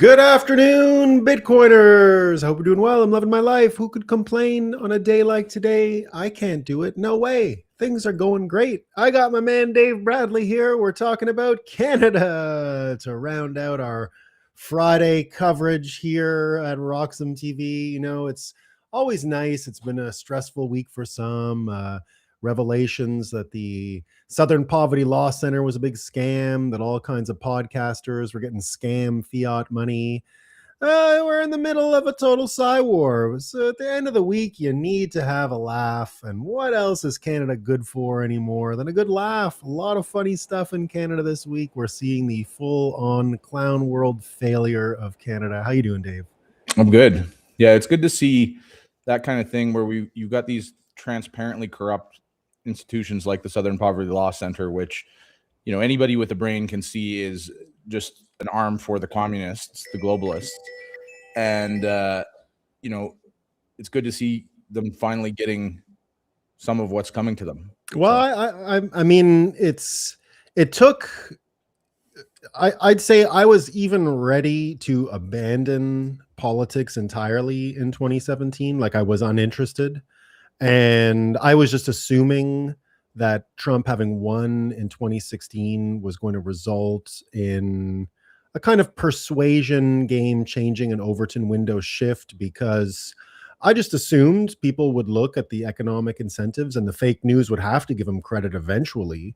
Good afternoon, Bitcoiners. I hope you're doing well. I'm loving my life. Who could complain on a day like today? I can't do it. No way. Things are going great. I got my man Dave Bradley here. We're talking about Canada to round out our Friday coverage here at Roxham TV. You know, it's always nice. It's been a stressful week for some. Revelations that the Southern Poverty Law Center was a big scam, that all kinds of podcasters were getting scam fiat money. We're in the middle of a total war. So at the end of the week, you need to have a laugh. And what else is Canada good for anymore than a good laugh? A lot of funny stuff in Canada this week. We're seeing the full-on clown world failure of Canada. How you doing, Dave? I'm good. Yeah, it's good to see that kind of thing where you've got these transparently corrupt institutions like the Southern Poverty Law Center, which, you know, anybody with a brain can see is just an arm for the communists, the globalists. And, you know, it's good to see them finally getting some of what's coming to them. Well, I mean, I'd say I was even ready to abandon politics entirely in 2017. Like, I was uninterested. And I was just assuming that Trump having won in 2016 was going to result in a kind of persuasion game changing an Overton window shift, because I just assumed people would look at the economic incentives and the fake news would have to give him credit eventually.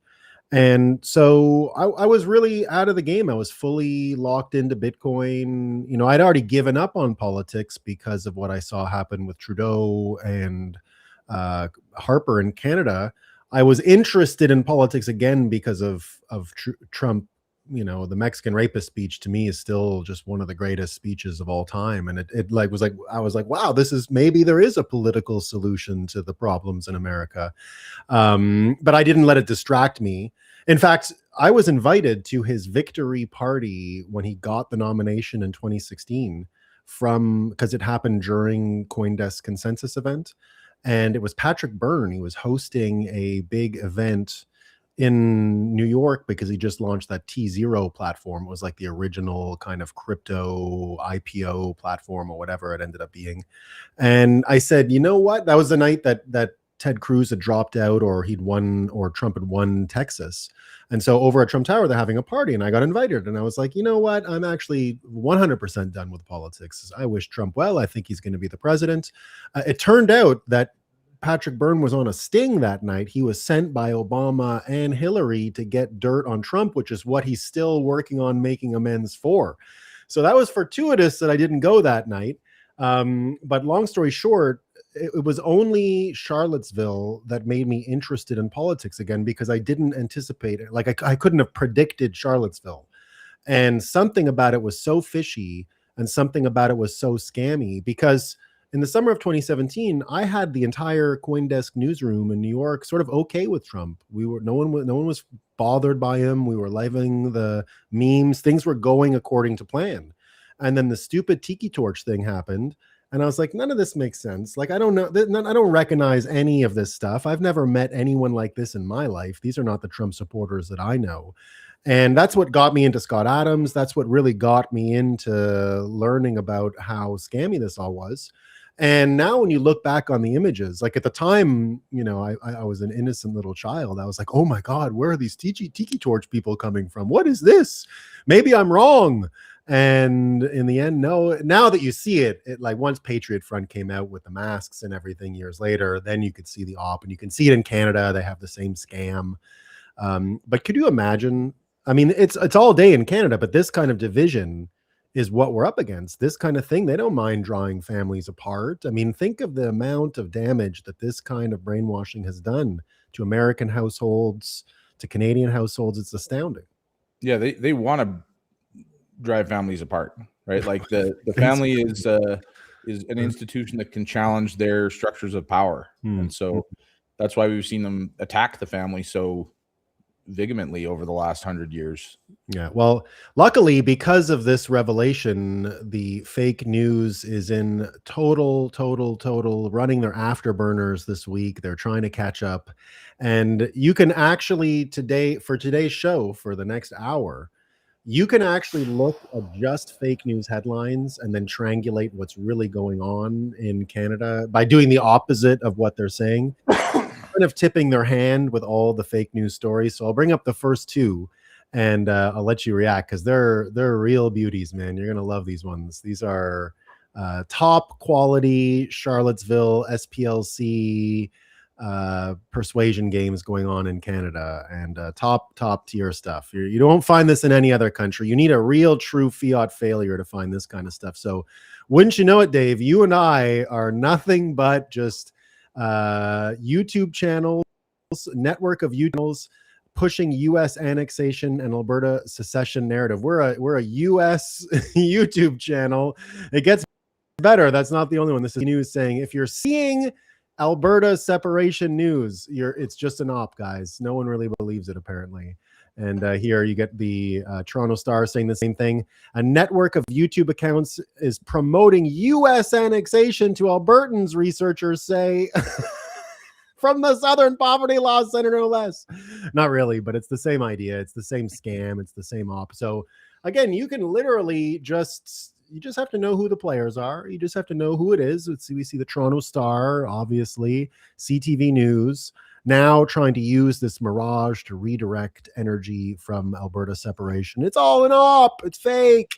And so I was really out of the game. I was fully locked into Bitcoin. You know, I'd already given up on politics because of what I saw happen with Trudeau and Harper in Canada. I was interested in politics again because of Trump. You know, the Mexican rapist speech to me is still just one of the greatest speeches of all time. And I was like, wow, maybe there is a political solution to the problems in America. But I didn't let it distract me. In fact, I was invited to his victory party when he got the nomination in 2016 because it happened during CoinDesk Consensus event. And it was Patrick Byrne. He was hosting a big event in New York because he just launched that T0 platform. It was like the original kind of crypto IPO platform or whatever it ended up being. And I said, you know what? That was the night that Ted Cruz had dropped out, or he'd won, or Trump had won Texas. And so over at Trump Tower, they're having a party and I got invited. And I was like, you know what? I'm actually 100% done with politics. I wish Trump well. I think he's going to be the president. It turned out that Patrick Byrne was on a sting that night. He was sent by Obama and Hillary to get dirt on Trump, which is what he's still working on making amends for. So that was fortuitous that I didn't go that night. But long story short, it was only Charlottesville that made me interested in politics again, because I didn't anticipate it. Like, I couldn't have predicted Charlottesville. And something about it was so fishy, and something about it was so scammy, because in the summer of 2017, I had the entire CoinDesk newsroom in New York sort of okay with Trump. No one was bothered by him. We were living the memes. Things were going according to plan. And then the stupid tiki torch thing happened. And I was like, none of this makes sense. Like, I don't know. I don't recognize any of this stuff. I've never met anyone like this in my life. These are not the Trump supporters that I know. And that's what got me into Scott Adams. That's what really got me into learning about how scammy this all was. And now when you look back on the images, like at the time, you know, I was an innocent little child. I was like, oh my God, where are these tiki torch people coming from? What is this? Maybe I'm wrong. And in the end, no. Now that you see it, like once Patriot Front came out with the masks and everything years later, then you could see the op, and you can see it in Canada. They have the same scam. But could you imagine? I mean, it's all day in Canada, but this kind of division is what we're up against. This kind of thing, they don't mind drawing families apart. I mean, think of the amount of damage that this kind of brainwashing has done to American households, to Canadian households. It's astounding. Yeah, they want to drive families apart, right? Like the family is an institution that can challenge their structures of power. And so that's why we've seen them attack the family so vehemently over the last 100 years. Yeah, well, luckily, because of this revelation, the fake news is in total running their afterburners this week. They're trying to catch up. And you can actually for today's show, for the next hour, you can actually look at just fake news headlines and then triangulate what's really going on in Canada by doing the opposite of what they're saying, kind of tipping their hand with all the fake news stories. So I'll bring up the first two, and I'll let you react because they're real beauties, man. You're gonna love these ones. These are top quality Charlottesville SPLC persuasion games going on in Canada, and top tier stuff. You don't find this in any other country. You need a real true fiat failure to find this kind of stuff. So wouldn't you know it, Dave, you and I are nothing but just YouTube channels, network of YouTube channels pushing U.S. annexation and Alberta secession narrative. We're a U.S. YouTube channel. It gets better. That's not the only one. This is news saying if you're seeing Alberta separation news, it's just an op, guys. No one really believes it, apparently. And here you get the Toronto Star saying the same thing. A network of YouTube accounts is promoting U.S. annexation to Albertans, researchers say. From the Southern Poverty Law Center, no less. Not really, but it's the same idea. It's the same scam. It's the same op. So again, you can literally you just have to know who the players are. You just have to know who it is. We see the Toronto Star, obviously, CTV News, now trying to use this mirage to redirect energy from Alberta separation. It's all an op. It's fake.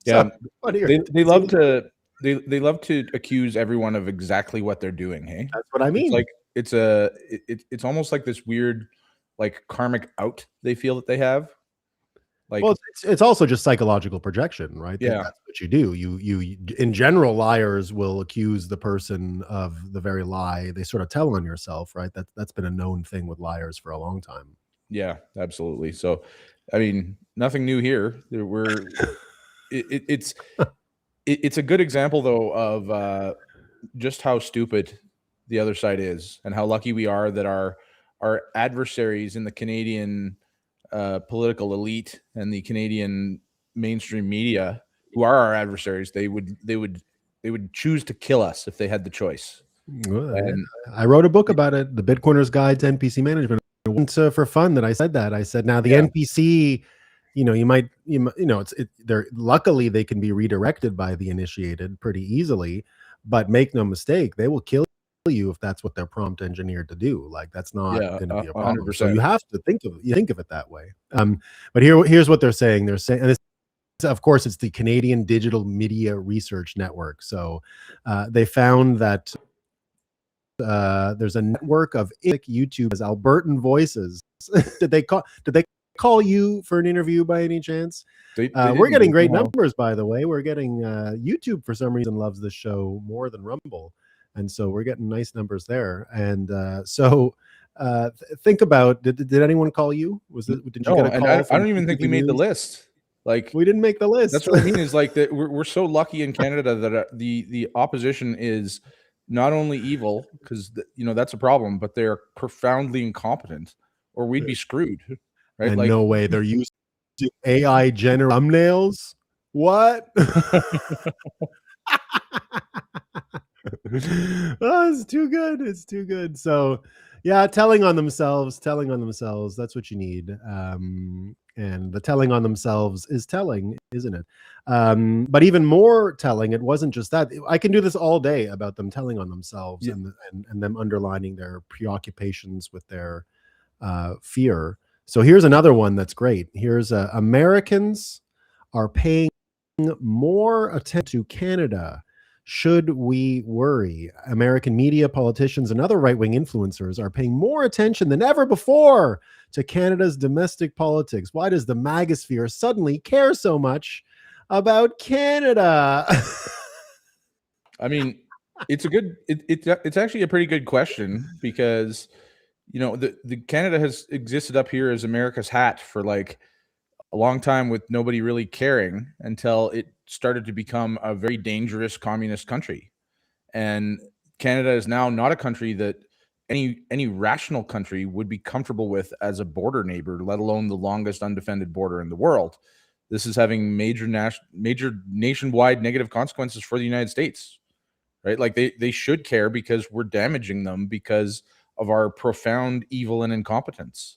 Yeah, so, they love to. They love to accuse everyone of exactly what they're doing. Hey, that's what I mean. It's almost like this weird, like karmic out they feel that they have. Like, well, it's also just psychological projection, right? Yeah, that's what you do. You in general, liars will accuse the person of the very lie they sort of tell on yourself, right? That's been a known thing with liars for a long time. Yeah, absolutely. So, I mean, nothing new here. It's a good example, though, of just how stupid the other side is, and how lucky we are that our adversaries in the Canadian political elite and the Canadian mainstream media, who are our adversaries, they would choose to kill us if they had the choice. And I wrote a book about it, The Bitcoiner's Guide to NPC Management. It wasn't for fun that I said that. I said, now the NPC, they're luckily they can be redirected by the initiated pretty easily, but make no mistake, they will kill you if that's what they're prompt engineered to do. Like, that's not going to be a problem. 100%. So you have to think of it that way. But here's what they're saying. They're saying, and of course, it's the Canadian Digital Media Research Network. So they found that there's a network of YouTube as Albertan voices. Did they call you for an interview by any chance? We're getting great numbers, by the way. We're getting YouTube for some reason loves this show more than Rumble, and so we're getting nice numbers there. And so think about, did anyone call you? Did you get a call? I don't even think we made the list. Like, we didn't make the list. That's what I mean, is like that we're so lucky in Canada that the opposition is not only evil, because that's a problem, but they're profoundly incompetent, or we'd be screwed. Right? And no way they're using AI generate thumbnails. What? Oh, it's too good. It's too good. So yeah, telling on themselves. That's what you need. And the telling on themselves is telling, isn't it? But even more telling, it wasn't just that. I can do this all day about them telling on themselves, and them underlining their preoccupations with their fear. So here's another one that's great. Here's Americans are paying more attention to Canada. Should we worry? American media, politicians, and other right-wing influencers are paying more attention than ever before to Canada's domestic politics. Why does the magosphere suddenly care so much about Canada? I mean, it's actually a pretty good question, because the Canada has existed up here as America's hat for like a long time, with nobody really caring, until it started to become a very dangerous communist country. And Canada is now not a country that any rational country would be comfortable with as a border neighbor, let alone the longest undefended border in the world. This is having major nationwide negative consequences for the United States, right? Like they should care, because we're damaging them because of our profound evil and incompetence.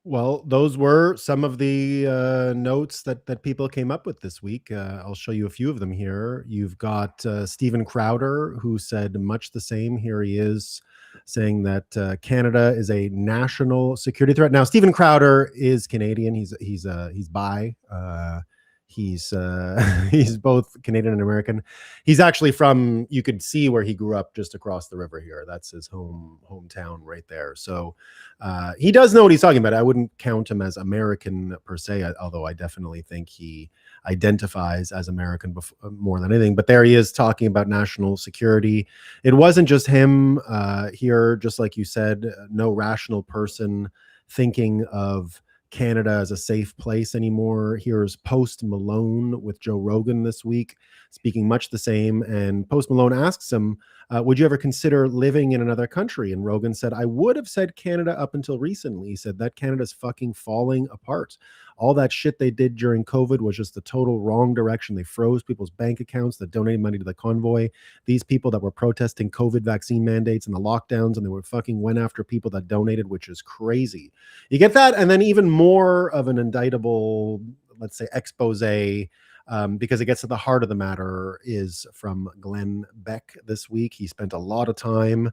Well, those were some of the notes that people came up with this week. I'll show you a few of them here. You've got Stephen Crowder, who said much the same. Here he is saying that Canada is a national security threat. Now, Stephen Crowder is Canadian. He's bi. He's he's both Canadian and American. He's actually from. You could see where he grew up just across the river here. That's his hometown right there. So he does know what he's talking about. I wouldn't count him as American per se, although I definitely think he identifies as American more than anything. But there he is talking about national security. It wasn't just him here, just like you said, no rational person thinking of Canada as a safe place anymore. Here's Post Malone with Joe Rogan this week, speaking much the same. And Post Malone asks him, would you ever consider living in another country? And Rogan said, I would have said Canada up until recently. He said that Canada's fucking falling apart. All that shit they did during COVID was just the total wrong direction. They froze people's bank accounts that donated money to the convoy. These people that were protesting COVID vaccine mandates and the lockdowns, and they were fucking went after people that donated, which is crazy. You get that? And then even more of an indictable, let's say, expose, because it gets to the heart of the matter, is from Glenn Beck this week. He spent a lot of time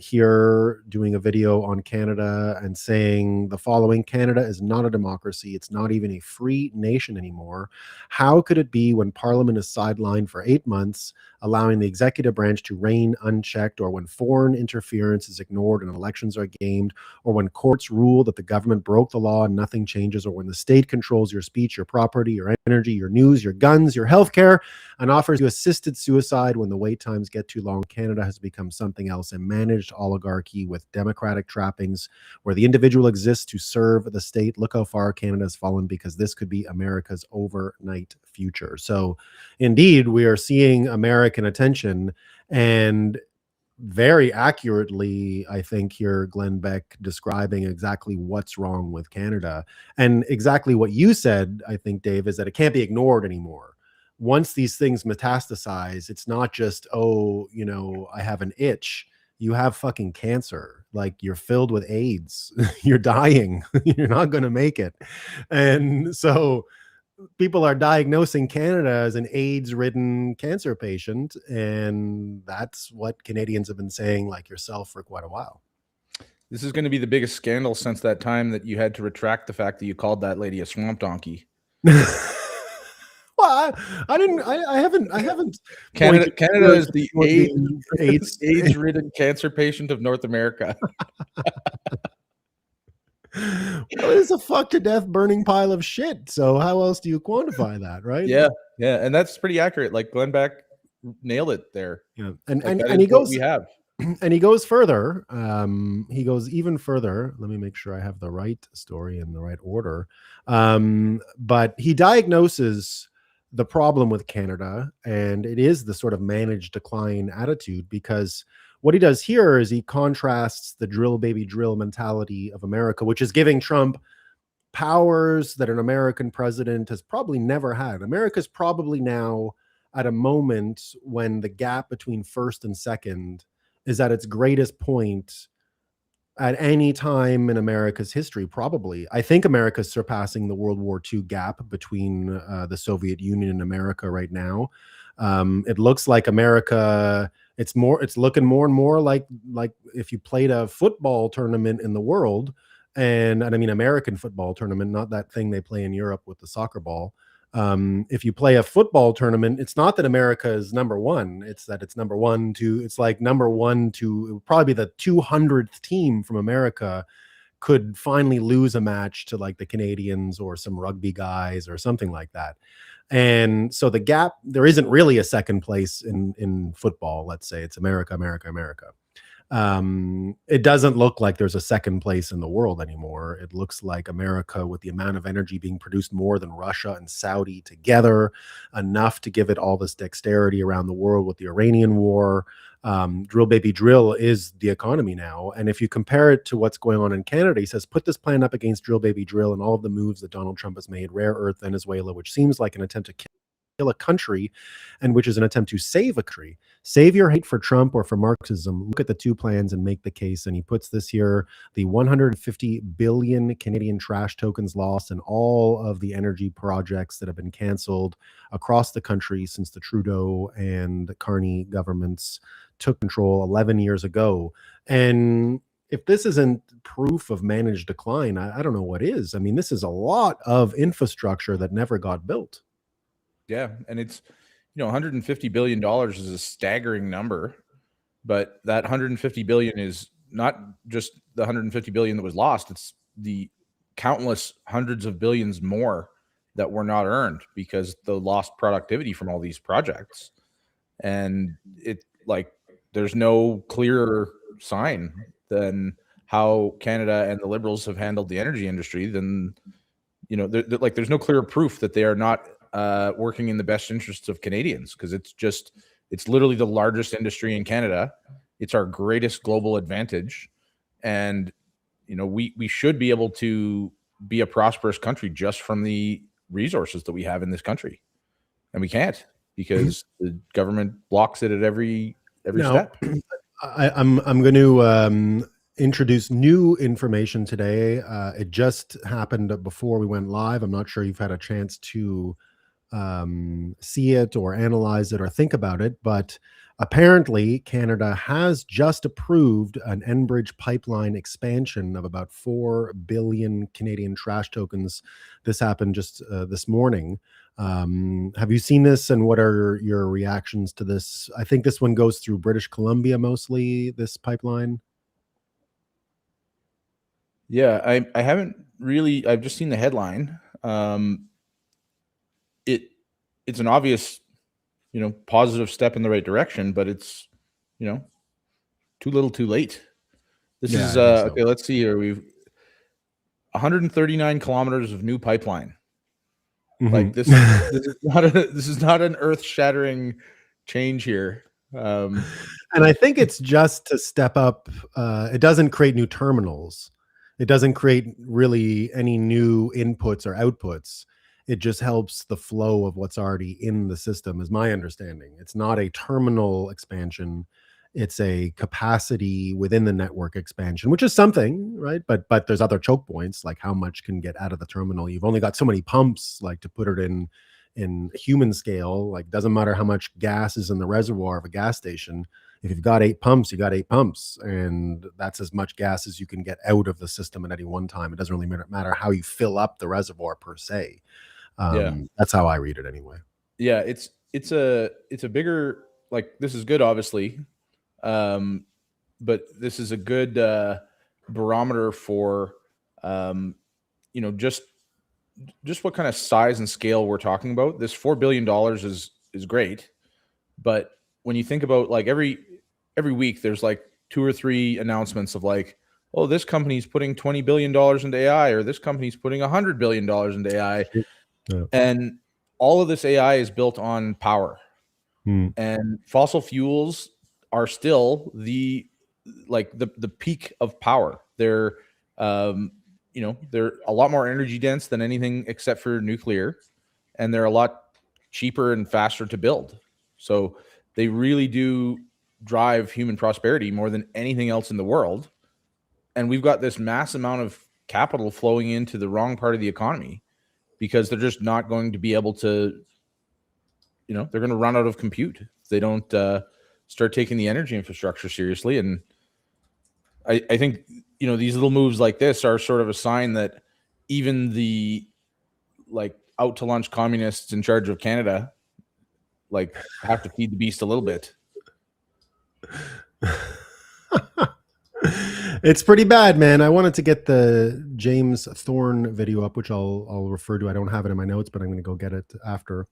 here doing a video on Canada and saying the following: Canada is not a democracy. It's not even a free nation anymore. How could it be when Parliament is sidelined for 8 months, allowing the executive branch to reign unchecked, or when foreign interference is ignored and elections are gamed, or when courts rule that the government broke the law and nothing changes, or when the state controls your speech, your property, your energy, your news, your guns, your healthcare, and offers you assisted suicide when the wait times get too long? Canada has become something else, a managed oligarchy with democratic trappings where the individual exists to serve the state. Look how far Canada has fallen, because this could be America's overnight future. So indeed, we are seeing American attention, and very accurately, I think, here Glenn Beck describing exactly what's wrong with Canada. And exactly what you said, I think, Dave, is that it can't be ignored anymore. Once these things metastasize, it's not just, oh, I have an itch. You have fucking cancer. Like, you're filled with AIDS. You're dying. You're not going to make it. And so people are diagnosing Canada as an AIDS-ridden cancer patient, and that's what Canadians have been saying, like yourself, for quite a while. This is going to be the biggest scandal since that time that you had to retract the fact that you called that lady a swamp donkey. Well, I haven't. Canada is the AIDS-ridden cancer patient of North America. Well, it's a fucked to death burning pile of shit. So how else do you quantify that, right? Yeah, and that's pretty accurate. Like, Glenn Beck nailed it there. Yeah, and he goes. We have. And he goes further. He goes even further. Let me make sure I have the right story in the right order. But he diagnoses the problem with Canada, and it is the sort of managed decline attitude, because what he does here is he contrasts the drill baby drill mentality of America, which is giving Trump powers that an American president has probably never had. America's probably now at a moment when the gap between first and second is at its greatest point at any time in America's history, probably. I think America's surpassing the World War II gap between the Soviet Union and America right now. It looks like America, it's looking more and more like if you played a football tournament in the world, and I mean American football tournament, not that thing they play in Europe with the soccer ball. If you play a football tournament, it's not that America is number one. It's that it's number one to, it's like number one to, it would probably be the 200th team from America could finally lose a match to like the Canadians or some rugby guys or something like that. And so the gap, there isn't really a second place in football. Let's say it's America, America, America. It doesn't look like there's a second place in the world anymore. It looks like America, with the amount of energy being produced more than Russia and Saudi together, enough to give it all this dexterity around the world with the Iranian war. Drill baby drill is the economy now. And if you compare it to what's going on in Canada, he says, put this plan up against drill baby drill and all of the moves that Donald Trump has made, rare earth Venezuela, which seems like an attempt to kill a country, and which is an attempt to save a country. Save your hate for Trump or for Marxism. Look at the two plans and make the case. And he puts this here: the 150 billion Canadian trash tokens lost and all of the energy projects that have been canceled across the country since the Trudeau and Carney governments took control 11 years ago. And if this isn't proof of managed decline, I don't know what is. I mean, this is a lot of infrastructure that never got built. Yeah, and it's, $150 billion is a staggering number, but that 150 billion is not just the 150 billion that was lost. It's the countless hundreds of billions more that were not earned because the lost productivity from all these projects. And there's no clearer sign than how Canada and the Liberals have handled the energy industry. Then, there's no clearer proof that they are not working in the best interests of Canadians, because it's literally the largest industry in Canada. It's our greatest global advantage. And, we should be able to be a prosperous country just from the resources that we have in this country. And we can't, because the government blocks it at every step. I'm going to introduce new information today. It just happened before we went live. I'm not sure you've had a chance to see it or analyze it or think about it, but apparently Canada has just approved an Enbridge pipeline expansion of about 4 billion Canadian trash tokens. This happened just this morning. Have you seen this, and what are your reactions to this? I think this one goes through British Columbia mostly, this pipeline. Yeah, I haven't really. I've just seen the headline. It's an obvious, positive step in the right direction, but it's, too little, too late. This is okay. Let's see here. We've 139 kilometers of new pipeline. Like this is not an earth-shattering change here. And I think it's just to step up. It doesn't create new terminals. It doesn't create really any new inputs or outputs. It just helps the flow of what's already in the system, is my understanding. It's not a terminal expansion. It's a capacity within the network expansion, which is something, right? But there's other choke points, like how much can get out of the terminal. You've only got so many pumps, like, to put it in human scale. Like, doesn't matter how much gas is in the reservoir of a gas station. If you've got 8 pumps, you got 8 pumps, and that's as much gas as you can get out of the system at any one time. It doesn't really matter how you fill up the reservoir per se. That's how I read it anyway. Yeah, it's a bigger, like, this is good, obviously, but this is a good barometer for just what kind of size and scale we're talking about. This $4 billion is great, but when you think about, like, every week there's like 2 or 3 announcements of, like, oh, this company's putting $20 billion into AI, or this company's putting $100 billion into AI. Yeah. And all of this AI is built on power. And fossil fuels are still the peak of power. They're they're a lot more energy dense than anything except for nuclear, and they're a lot cheaper and faster to build. So they really do drive human prosperity more than anything else in the world. And we've got this mass amount of capital flowing into the wrong part of the economy, because they're just not going to be able to, they're going to run out of compute if they don't start taking the energy infrastructure seriously. And I think, these little moves like this are sort of a sign that even the, like, out to lunch communists in charge of Canada, like, have to feed the beast a little bit. It's pretty bad, man. I wanted to get the James Thorne video up, which I'll refer to. I don't have it in my notes, but I'm going to go get it after.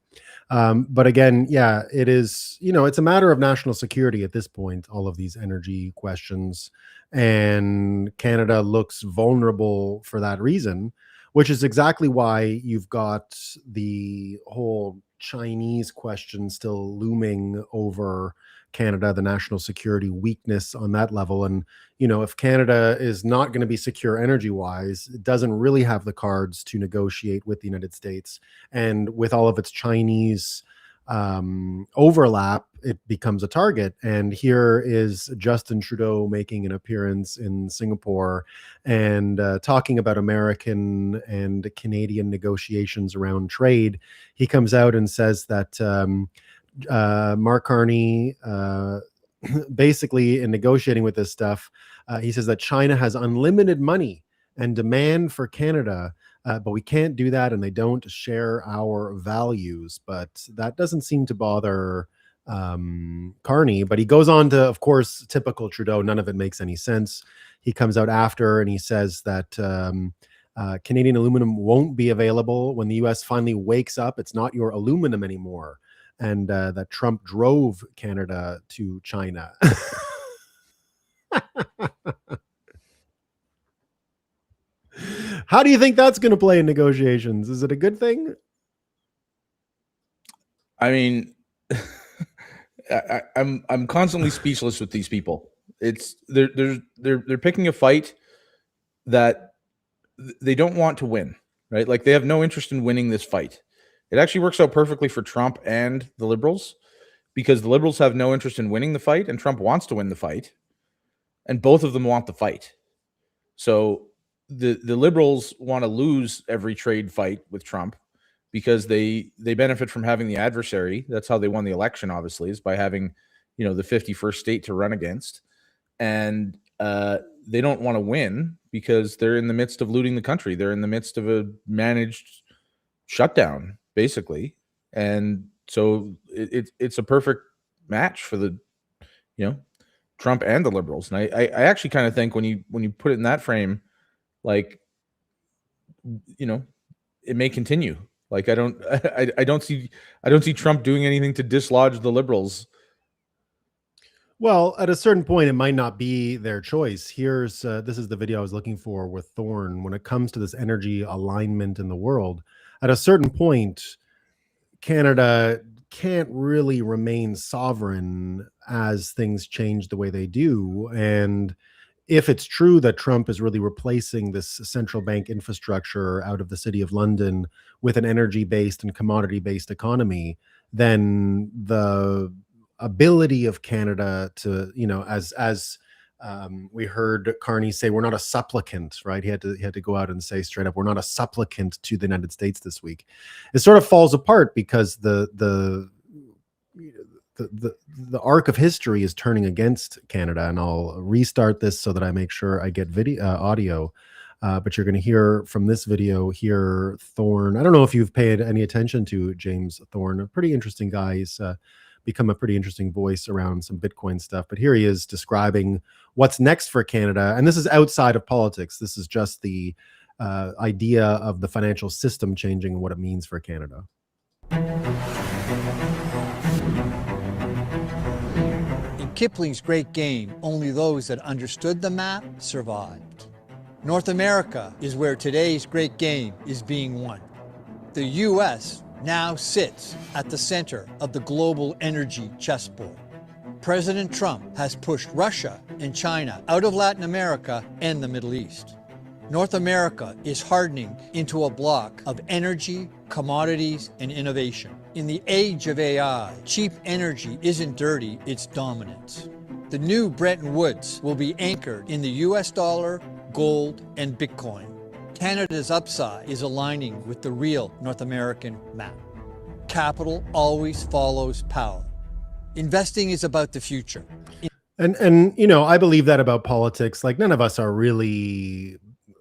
But again, yeah, it is, it's a matter of national security at this point, all of these energy questions. And Canada looks vulnerable for that reason, which is exactly why you've got the whole Chinese question still looming over Canada, the national security weakness on that level. And, if Canada is not going to be secure energy wise, it doesn't really have the cards to negotiate with the United States. And with all of its Chinese overlap, it becomes a target. And here is Justin Trudeau making an appearance in Singapore and talking about American and Canadian negotiations around trade. He comes out and says that Mark Carney, basically in negotiating with this stuff, he says that China has unlimited money and demand for Canada, but we can't do that, and they don't share our values. But that doesn't seem to bother Carney. But he goes on to, of course, typical Trudeau, none of it makes any sense. He comes out after and he says that Canadian aluminum won't be available when the US finally wakes up. It's not your aluminum anymore. And that Trump drove Canada to China. How do you think that's going to play in negotiations? Is it a good thing? I mean, I'm constantly speechless with these people. It's they're picking a fight that they don't want to win, right? Like they have no interest in winning this fight. It actually works out perfectly for Trump and the Liberals, because the Liberals have no interest in winning the fight and Trump wants to win the fight, and both of them want the fight. So the Liberals want to lose every trade fight with Trump because they benefit from having the adversary. That's how they won the election, obviously, is by having, you know, the 51st state to run against. And they don't want to win because they're in the midst of looting the country. They're in the midst of a managed shutdown, basically. And so it's a perfect match for the, you know, Trump and the Liberals. And I actually kind of think when you put it in that frame, like, you know, it may continue. Like I don't see Trump doing anything to dislodge the Liberals. Well, at a certain point, it might not be their choice. Here's this is the video I was looking for with Thorne. When it comes to this energy alignment in the world, at a certain point, Canada can't really remain sovereign as things change the way they do. And if it's true that Trump is really replacing this central bank infrastructure out of the city of London with an energy-based and commodity-based economy, then the ability of Canada to, you know, as we heard Carney say, we're not a supplicant, right? He had to go out and say straight up, we're not a supplicant to the United States this week. It sort of falls apart because the arc of history is turning against Canada. And I'll restart this so that I make sure I get video audio. But you're going to hear from this video here, Thorne. I don't know if you've paid any attention to James Thorne, a pretty interesting guy. He's become a pretty interesting voice around some Bitcoin stuff. But here he is describing what's next for Canada. And this is outside of politics. This is just the idea of the financial system changing and what it means for Canada. In Kipling's great game, only those that understood the map survived. North America is where today's great game is being won. The U.S. now sits at the center of the global energy chessboard. President Trump has pushed Russia and China out of Latin America and the Middle East. North America is hardening into a block of energy, commodities, and innovation. In the age of AI, cheap energy isn't dirty, it's dominance. The new Bretton Woods will be anchored in the US dollar, gold, and Bitcoin. Canada's upside is aligning with the real North American map. Capital always follows power. Investing is about the future. And you know, I believe that about politics. Like, none of us are really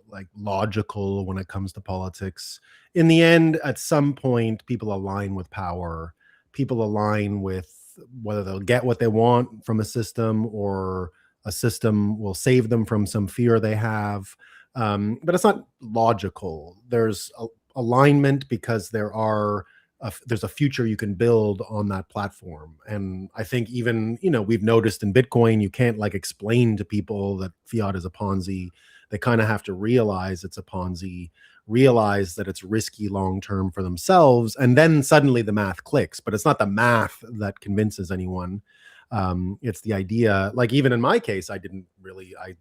like logical when it comes to politics. In the end, at some point, people align with power. People align with whether they'll get what they want from a system or a system will save them from some fear they have. But it's not logical. There's alignment because there's a future you can build on that platform. And I think even, you know, we've noticed in Bitcoin, you can't like explain to people that fiat is a Ponzi. They kind of have to realize it's a Ponzi, realize that it's risky long-term for themselves. And then suddenly the math clicks, but it's not the math that convinces anyone. It's the idea. Like, even in my case, I'd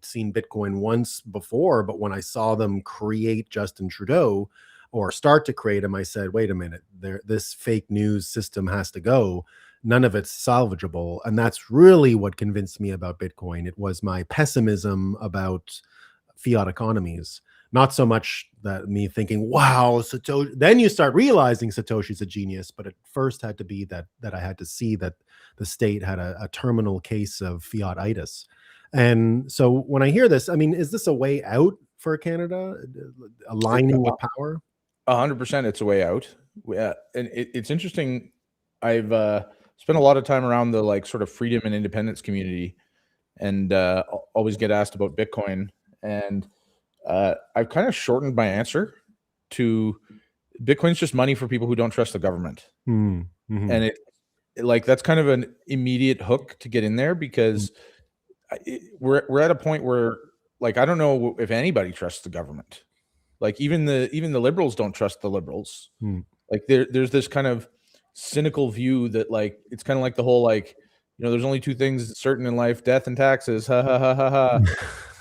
seen Bitcoin once before, but when I saw them create Justin Trudeau, or start to create them, I said, wait a minute, this fake news system has to go. None of it's salvageable. And that's really what convinced me about Bitcoin. It was my pessimism about fiat economies, not so much that me thinking, wow, Satoshi. Then you start realizing Satoshi's a genius, but it first had to be that I had to see that the state had a terminal case of fiat-itis. And so when I hear this, I mean, is this a way out for Canada, aligning with power? 100%, it's a way out. And it's interesting. I've spent a lot of time around the like sort of freedom and independence community, and always get asked about Bitcoin. And I've kind of shortened my answer to Bitcoin's just money for people who don't trust the government. Mm-hmm. And it like that's kind of an immediate hook to get in there, because we're at a point where like I don't know if anybody trusts the government. Like even the liberals don't trust the liberals. Like there's this kind of cynical view that like it's kind of like the whole like, you know, there's only two things certain in life: death and taxes. Ha ha ha ha ha.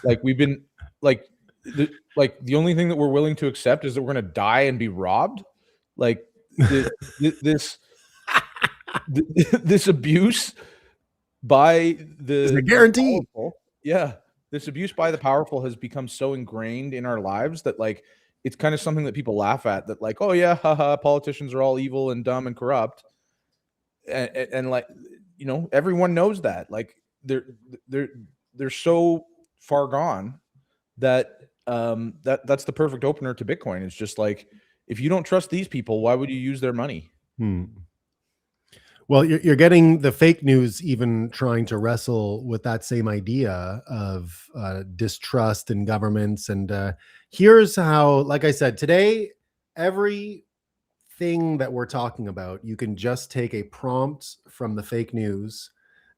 Like we've been like the only thing that we're willing to accept is that we're going to die and be robbed. Like this abuse by the guarantee. Yeah, this abuse by the powerful has become so ingrained in our lives that like it's kind of something that people laugh at, that like, oh yeah, haha, politicians are all evil and dumb and corrupt, and like, you know, everyone knows that. Like they're so far gone that that's the perfect opener to Bitcoin. It's just like, if you don't trust these people, why would you use their money? Well, you're getting the fake news even trying to wrestle with that same idea of distrust in governments. And here's how, like I said, today, everything that we're talking about, you can just take a prompt from the fake news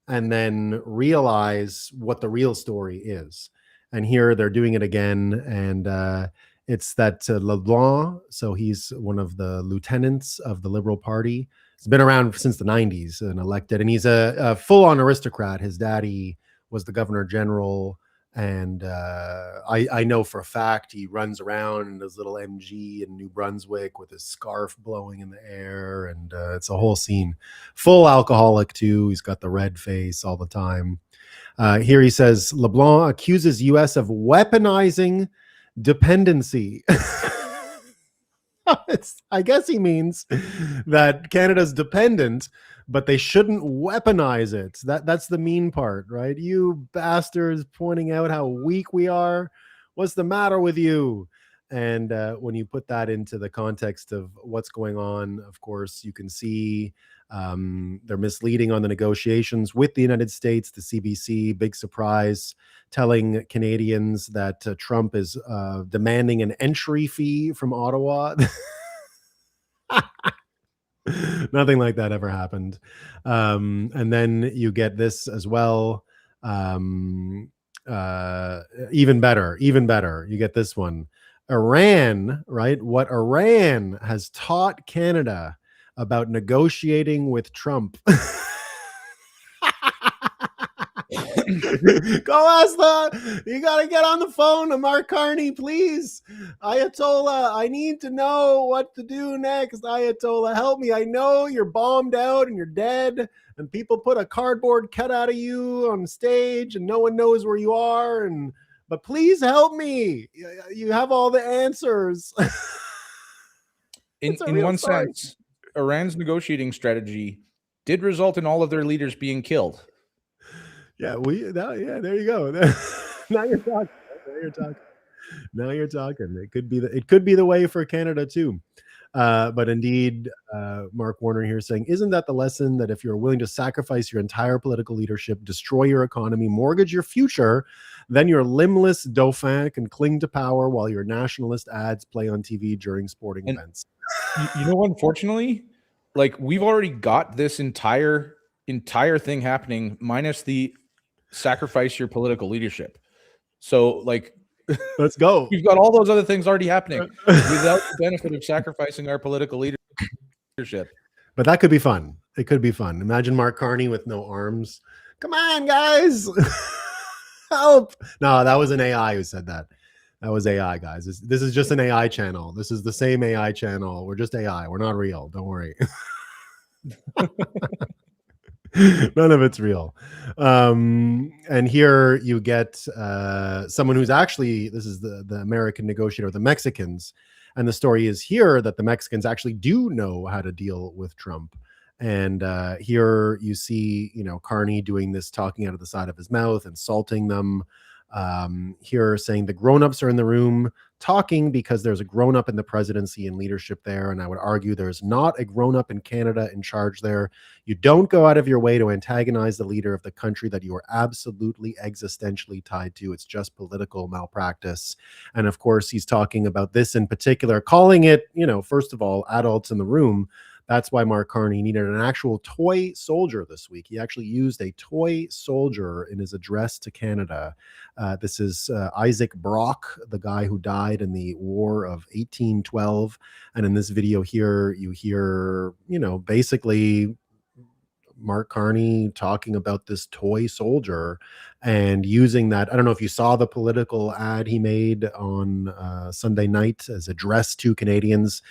and then realize what the real story is. And here they're doing it again. And it's that LeBlanc, so he's one of the lieutenants of the Liberal Party. He's been around since the 90s and elected, and he's a full-on aristocrat. His daddy was the governor general, and I know for a fact he runs around in his little MG in New Brunswick with his scarf blowing in the air, and it's a whole scene. Full alcoholic too. He's got the red face all the time. Here he says, LeBlanc accuses U.S. of weaponizing dependency. I guess he means that Canada's dependent, but they shouldn't weaponize it. That's the mean part, right? You bastards pointing out how weak we are. What's the matter with you? And when you put that into the context of what's going on, of course, you can see they're misleading on the negotiations with the United States. The CBC, big surprise, telling Canadians that Trump is demanding an entry fee from Ottawa. Nothing like that ever happened. And then you get this as well. Even better. You get this one. Iran, right? What Iran has taught Canada about negotiating with Trump. Go ask you gotta get on the phone to Mark Carney, please. Ayatollah, I need to know what to do next. Ayatollah, help me. I know you're bombed out and you're dead, and people put a cardboard cutout of you on stage and no one knows where you are, but please help me. You have all the answers. In one sense, Iran's negotiating strategy did result in all of their leaders being killed. Yeah, there you go. Now you're talking. Now you're talking. It could be the way for Canada too. But indeed, Mark Warner here saying, isn't that the lesson, that if you're willing to sacrifice your entire political leadership, destroy your economy, mortgage your future, then your limbless dauphin can cling to power while your nationalist ads play on TV during sporting events? You know, unfortunately, like we've already got this entire thing happening, minus the sacrifice your political leadership. So like, let's go. We've got all those other things already happening without the benefit of sacrificing our political leadership. But that could be fun. It could be fun. Imagine Mark Carney with no arms. Come on, guys. Help. No, that was an AI who said that. That was AI, guys. This is just an AI channel. This is the same AI channel. We're just AI. We're not real. Don't worry. None of it's real. And here you get someone who's actually, this is the American negotiator, the Mexicans. And the story is here that the Mexicans actually do know how to deal with Trump. And here you see, Carney doing this, talking out of the side of his mouth, insulting them. Here saying the grown-ups are in the room talking because there's a grown-up in the presidency and leadership there. And I would argue there's not a grown-up in Canada in charge there. You don't go out of your way to antagonize the leader of the country that you are absolutely existentially tied to. It's just political malpractice. And of course, he's talking about this in particular, calling it, first of all, adults in the room. That's why Mark Carney needed an actual toy soldier this week. He actually used a toy soldier in his address to Canada. This is Isaac Brock, the guy who died in the War of 1812. And in this video here, you hear, basically Mark Carney talking about this toy soldier and using that. I don't know if you saw the political ad he made on Sunday night as address to Canadians.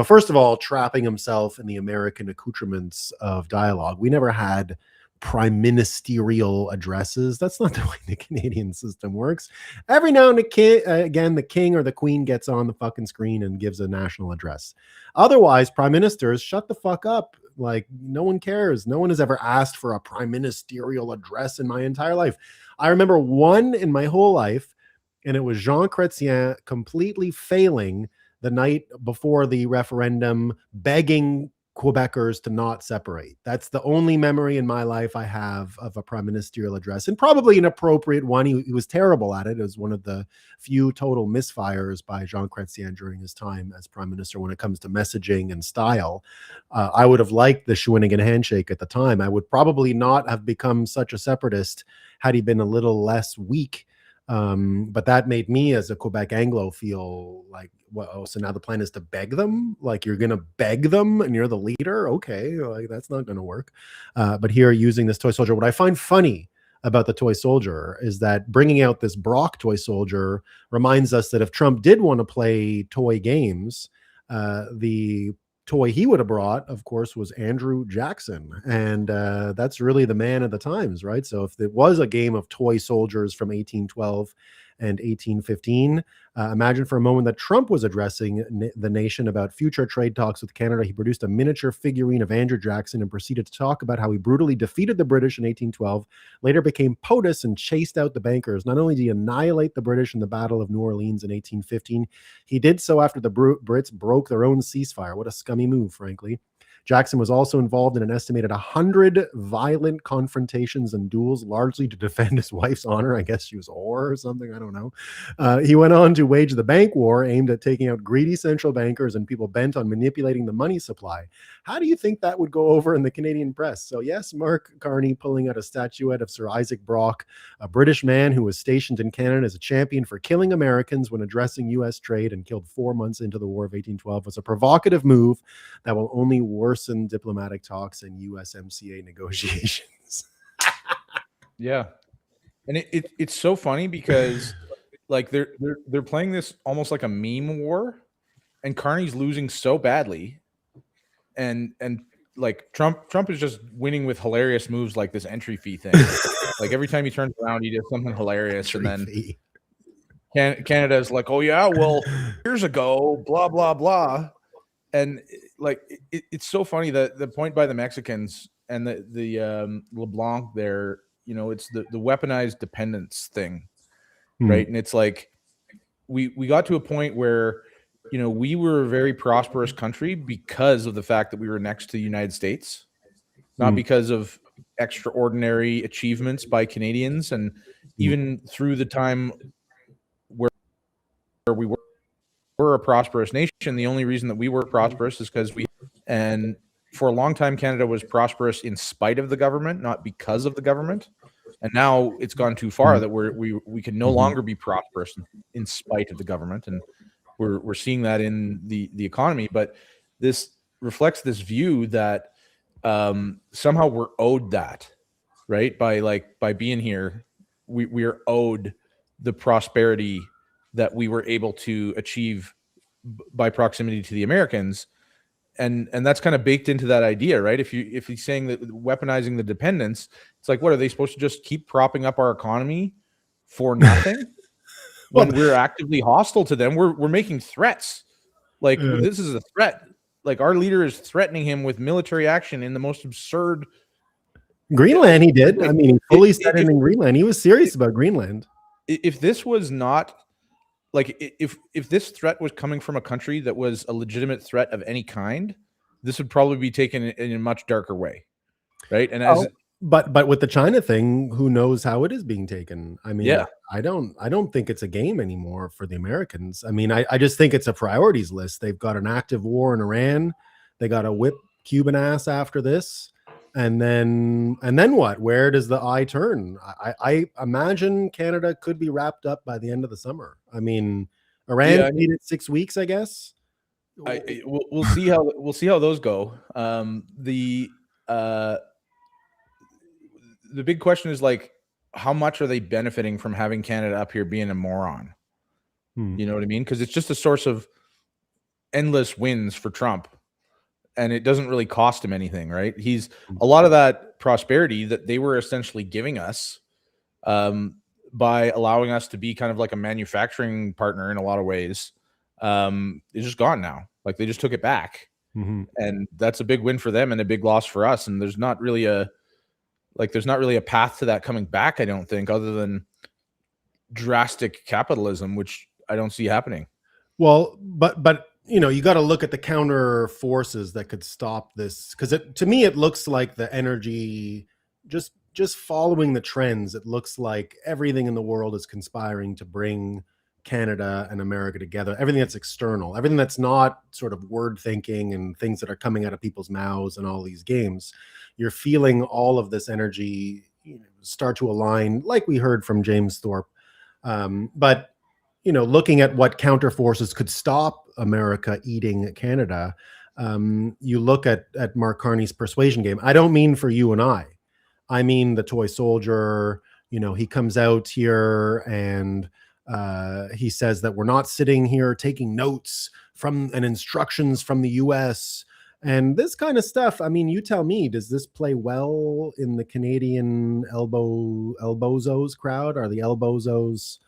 First of all, trapping himself in the American accoutrements of dialogue. We never had prime ministerial addresses. That's not the way the Canadian system works. Every now and again, the king or the queen gets on the fucking screen and gives a national address. Otherwise, prime ministers shut the fuck up. Like, no one cares. No one has ever asked for a prime ministerial address in my entire life. I remember one in my whole life, and it was Jean Chrétien completely failing the night before the referendum, begging Quebecers to not separate. That's the only memory in my life I have of a prime ministerial address, and probably an appropriate one. He was terrible at it. It was one of the few total misfires by Jean Chrétien during his time as prime minister when it comes to messaging and style. I would have liked the Shawinigan handshake at the time. I would probably not have become such a separatist had he been a little less weak. But that made me as a Quebec Anglo feel like, well, so now the plan is to beg them? Like, you're going to beg them and you're the leader? Okay, like that's not going to work. But here, using this toy soldier, what I find funny about the toy soldier is that bringing out this Brock toy soldier reminds us that if Trump did want to play toy games, the toy he would have brought, of course, was Andrew Jackson. And that's really the man of the times, right? So if it was a game of toy soldiers from 1812 and 1815, imagine for a moment that Trump was addressing the nation about future trade talks with Canada. He produced a miniature figurine of Andrew Jackson and proceeded to talk about how he brutally defeated the British in 1812, later became POTUS and chased out the bankers. Not only did he annihilate the British in the Battle of New Orleans in 1815, he did so after the Brits broke their own ceasefire. What a scummy move, frankly. Jackson was also involved in an estimated 100 violent confrontations and duels, largely to defend his wife's honor. I guess she was a whore or something. I don't know. He went on to wage the bank war aimed at taking out greedy central bankers and people bent on manipulating the money supply. How do you think that would go over in the Canadian press? So yes, Mark Carney pulling out a statuette of Sir Isaac Brock, a British man who was stationed in Canada as a champion for killing Americans when addressing U.S. trade and killed 4 months into the War of 1812, was a provocative move that will only worsen diplomatic talks and USMCA negotiations. Yeah. And it's so funny because like they're playing this almost like a meme war, and Carney's losing so badly. And like Trump is just winning with hilarious moves like this entry fee thing. Like every time he turns around, he does something hilarious, and then Canada's like, "Oh yeah, well, years ago, blah blah blah," and like it's so funny that the point by the Mexicans and the LeBlanc there, it's the weaponized dependence thing, right? And it's like we got to a point where we were a very prosperous country because of the fact that we were next to the United States, not because of extraordinary achievements by Canadians. And even through the time where we were a prosperous nation, the only reason that we were prosperous is because and for a long time, Canada was prosperous in spite of the government, not because of the government. And now it's gone too far that we can no longer be prosperous in spite of the government. And we're seeing that in the economy, but this reflects this view that somehow we're owed that, right? By being here, we are owed the prosperity that we were able to achieve by proximity to the Americans. And that's kind of baked into that idea, right? If he's saying that weaponizing the dependence, it's like, what are they supposed to just keep propping up our economy for nothing? When we're actively hostile to them, we're making threats. Like this is a threat. Like our leader is threatening him with military action in the most absurd. Greenland, he did. I mean, he fully said it in Greenland. He was serious about Greenland. If this was not like, if this threat was coming from a country that was a legitimate threat of any kind, this would probably be taken in a much darker way, right? And but with the China thing, who knows how it is being taken? I mean, yeah. I don't think it's a game anymore for the Americans. I mean, I just think it's a priorities list. They've got an active war in Iran. They got to whip Cuban ass after this. And then what? Where does the eye turn? I imagine Canada could be wrapped up by the end of the summer. I mean, Iran needed 6 weeks, I guess. We'll see how those go. The big question is, like, how much are they benefiting from having Canada up here being a moron? You know what I mean? Because it's just a source of endless wins for Trump. And it doesn't really cost him anything, right? He's a lot of that prosperity that they were essentially giving us by allowing us to be kind of like a manufacturing partner in a lot of ways. It's just gone now. Like they just took it back. And that's a big win for them and a big loss for us. And there's not really a path to that coming back, I don't think, other than drastic capitalism, which I don't see happening. Well, but you know, you got to look at the counter forces that could stop this, because to me it looks like the energy just following the trends. It looks like everything in the world is conspiring to bring Canada and America together. Everything that's external, everything that's not sort of word thinking and things that are coming out of people's mouths and all these games, you're feeling all of this energy start to align, like we heard from James Thorpe. But you know, looking at what counter forces could stop America eating Canada, you look at Mark Carney's persuasion game. I don't mean for you and I mean the toy soldier. You know, he comes out here and he says that we're not sitting here taking notes from and instructions from the US and this kind of stuff. I mean, you tell me, does this play well in the Canadian elbozos crowd? Are the elbozos,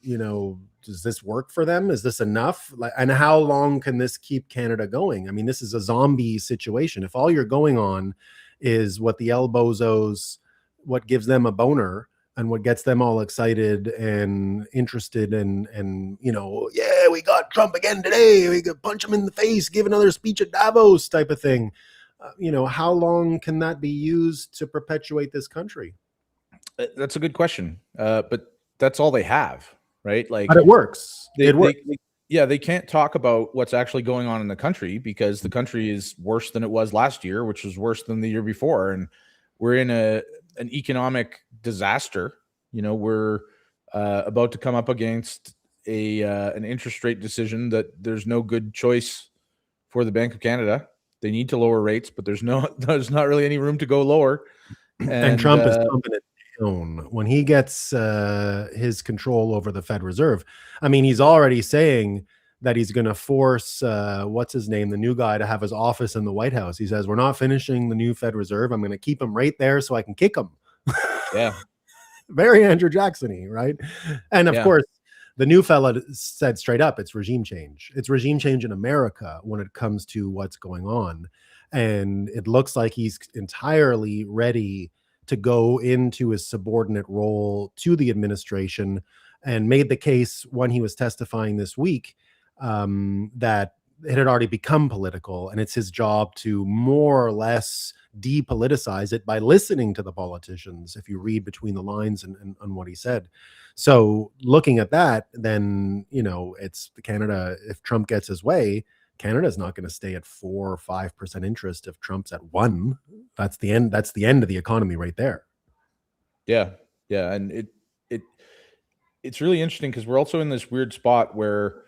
you know, does this work for them? Is this enough? And how long can this keep Canada going? I mean, this is a zombie situation. If all you're going on is what the elbozos, what gives them a boner and what gets them all excited and interested and you know, yeah, we got Trump again today, we could punch him in the face, give another speech at Davos type of thing. You know, how long can that be used to perpetuate this country? That's a good question. But that's all they have, right? Like, but it works. It works. They can't talk about what's actually going on in the country because the country is worse than it was last year, which was worse than the year before. And we're in an economic disaster. You know, we're about to come up against an interest rate decision that there's no good choice for the Bank of Canada. They need to lower rates, but there's not really any room to go lower. And Trump is pumping it down when he gets his control over the Fed Reserve. I mean, he's already saying that he's going to force what's his name, the new guy, to have his office in the White House. He says, we're not finishing the new Fed Reserve. I'm going to keep him right there so I can kick him. Yeah. Very Andrew Jackson-y, right? And of course, the new fella said straight up, it's regime change. It's regime change in America when it comes to what's going on. And it looks like he's entirely ready to go into his subordinate role to the administration, and made the case when he was testifying this week that it had already become political, and it's his job to more or less depoliticize it by listening to the politicians, if you read between the lines and what he said. So looking at that, then, you know, it's Canada. If Trump gets his way, Canada's not going to stay at 4 or 5% interest if Trump's at 1. That's the end. That's the end of the economy right there. Yeah. Yeah. And it's really interesting because we're also in this weird spot where,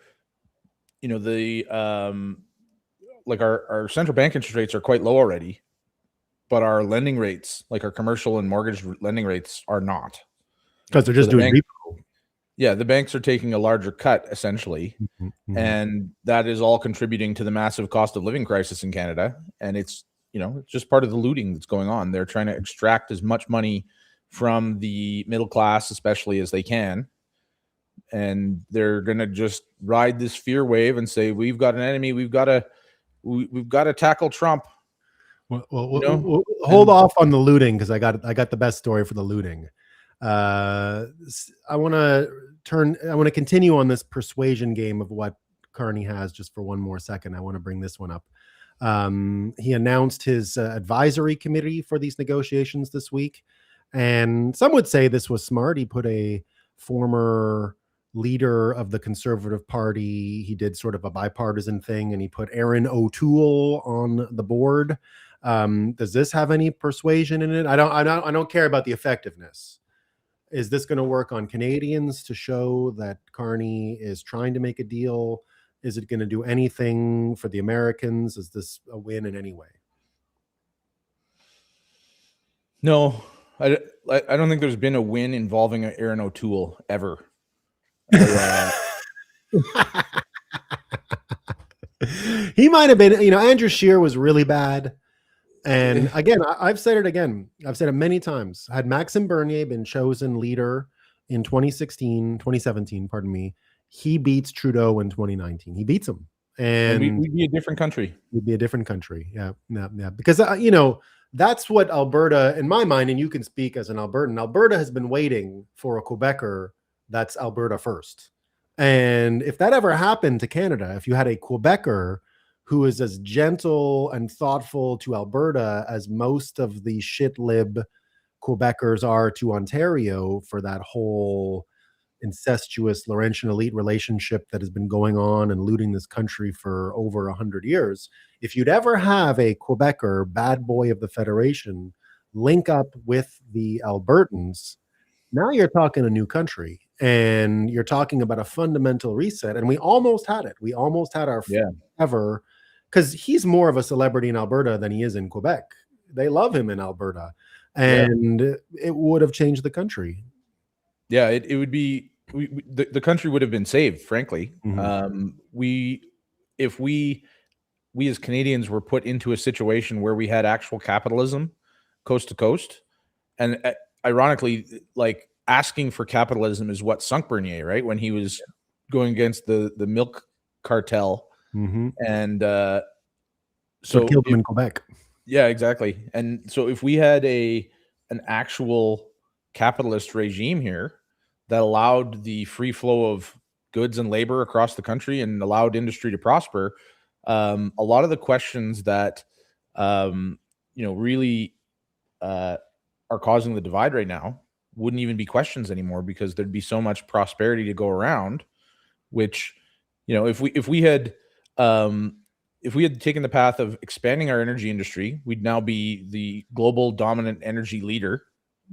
you know, the like our central bank interest rates are quite low already, but our lending rates, like our commercial and mortgage lending rates, are not, because they're just doing repo. Yeah, the banks are taking a larger cut essentially, Mhm. and that is all contributing to the massive cost of living crisis in Canada. And it's it's just part of the looting that's going on. They're trying to extract as much money from the middle class, especially as they can, and they're gonna just ride this fear wave and say we've got an enemy, we've got to tackle Trump. Hold off on the looting because I got the best story for the looting. I want to continue on this persuasion game of what Carney has just for one more second. I want to bring this one up. He announced his advisory committee for these negotiations this week, and some would say this was smart. He put a former leader of the Conservative Party. He did sort of a bipartisan thing, and he put Aaron O'Toole on the board. Does this have any persuasion in it? I don't care about the effectiveness. Is this going to work on Canadians to show that Carney is trying to make a deal? Is it going to do anything for the Americans? Is this a win in any way? No, I don't think there's been a win involving Aaron O'Toole ever. He might have been, Andrew Scheer was really bad. And again, I've said it again. I've said it many times. Had Maxime Bernier been chosen leader in 2017, pardon me, he beats Trudeau in 2019. He beats him. And we'd be a different country. We'd be a different country. Yeah. Because, that's what Alberta, in my mind, and you can speak as an Albertan, Alberta has been waiting for a Quebecer that's Alberta first. And if that ever happened to Canada, if you had a Quebecer who is as gentle and thoughtful to Alberta as most of the shit-lib Quebecers are to Ontario for that whole incestuous Laurentian elite relationship that has been going on and looting this country for over 100 years. If you'd ever have a Quebecer, bad boy of the Federation, link up with the Albertans, now you're talking a new country. And you're talking about a fundamental reset. And we almost had it. We almost had our ever, because he's more of a celebrity in Alberta than he is in Quebec. They love him in Alberta. And it would have changed the country. Yeah, it would be, the country would have been saved, frankly. Mm-hmm. If we as Canadians were put into a situation where we had actual capitalism coast to coast. And ironically, like, asking for capitalism is what sunk Bernier, right? When he was going against the milk cartel. Mm-hmm. And so killed him in Quebec. Yeah, exactly. And so if we had an actual capitalist regime here that allowed the free flow of goods and labor across the country and allowed industry to prosper, a lot of the questions that really are causing the divide right now wouldn't even be questions anymore, because there'd be so much prosperity to go around. Which, if we had taken the path of expanding our energy industry, we'd now be the global dominant energy leader.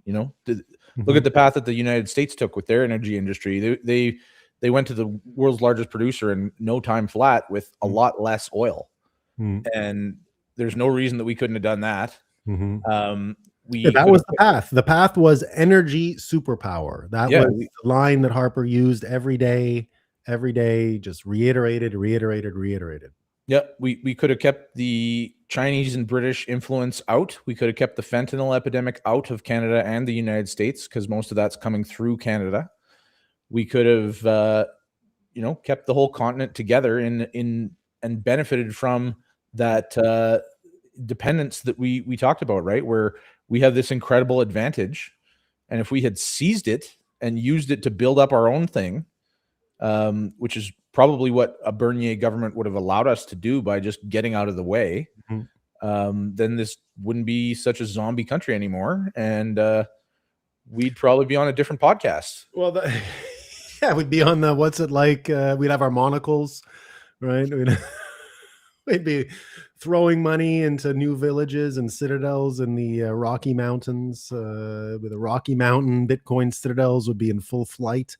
Look at the path that the United States took with their energy industry. They went to the world's largest producer in no time flat with a lot less oil. And there's no reason that we couldn't have done that. That was the path. The path was energy superpower. That was the line that Harper used every day, just reiterated. Yeah, we could have kept the Chinese and British influence out. We could have kept the fentanyl epidemic out of Canada and the United States, because most of that's coming through Canada. We could have, kept the whole continent together and benefited from that dependence that we talked about, right? Where we have this incredible advantage, and if we had seized it and used it to build up our own thing, which is probably what a Bernier government would have allowed us to do by just getting out of the way, then this wouldn't be such a zombie country anymore, and we'd probably be on a different podcast. Well, we'd be on the what's it like? We'd have our monocles, right? We'd be throwing money into new villages and citadels in the Rocky Mountains. With a Rocky Mountain Bitcoin citadels would be in full flight.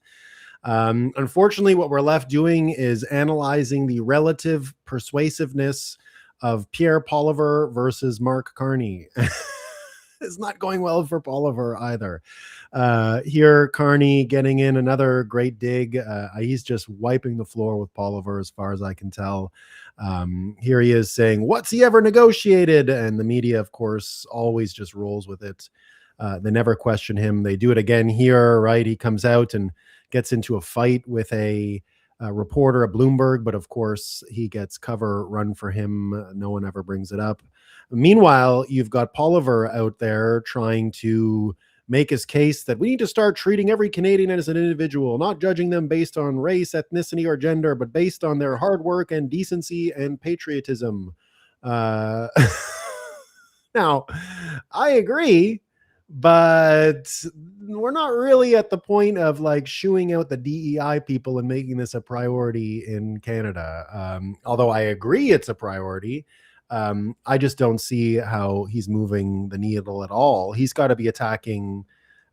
Unfortunately, what we're left doing is analyzing the relative persuasiveness of Pierre Poilievre versus Mark Carney. It's not going well for Oliver either. Here, Carney getting in another great dig. He's just wiping the floor with Oliver, as far as I can tell. Here he is saying, "What's he ever negotiated?" And the media, of course, always just rolls with it. They never question him. They do it again here, right? He comes out and gets into a fight with a reporter at Bloomberg, but of course he gets cover run for him. No one ever brings it up. Meanwhile, you've got Poliver out there trying to make his case that we need to start treating every Canadian as an individual, not judging them based on race, ethnicity, or gender, but based on their hard work and decency and patriotism. Now, I agree, but we're not really at the point of like shooing out the DEI people and making this a priority in Canada. Although I agree it's a priority, I just don't see how he's moving the needle at all. He's got to be attacking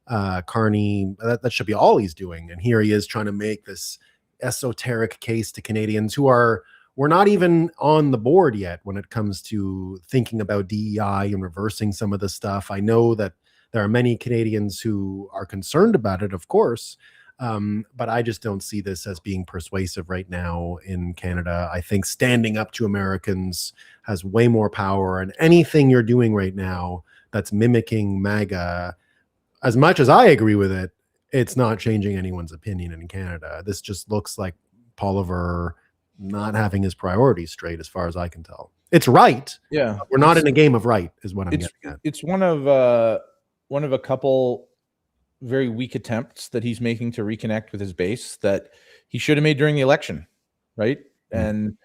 Carney. That should be all he's doing. And here he is trying to make this esoteric case to Canadians who we're not even on the board yet when it comes to thinking about DEI and reversing some of the stuff. I know that there are many Canadians who are concerned about it, of course, but I just don't see this as being persuasive right now in Canada. I think standing up to Americans has way more power, and anything you're doing right now that's mimicking MAGA, as much as I agree with it, it's not changing anyone's opinion in Canada. This just looks like Poliver not having his priorities straight, as far as I can tell. It's right. Yeah. We're not in a game of right, is what I'm getting at. It's one of a couple very weak attempts that he's making to reconnect with his base that he should have made during the election, right? Mm-hmm. And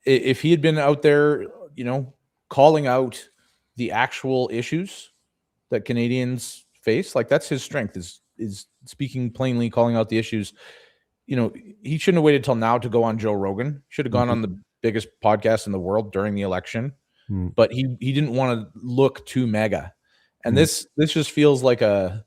if he had been out there, calling out the actual issues that Canadians face, like that's his strength, is speaking plainly, calling out the issues. He shouldn't have waited till now to go on Joe Rogan. Should have gone on the biggest podcast in the world during the election, but he didn't want to look too mega. And this just feels like a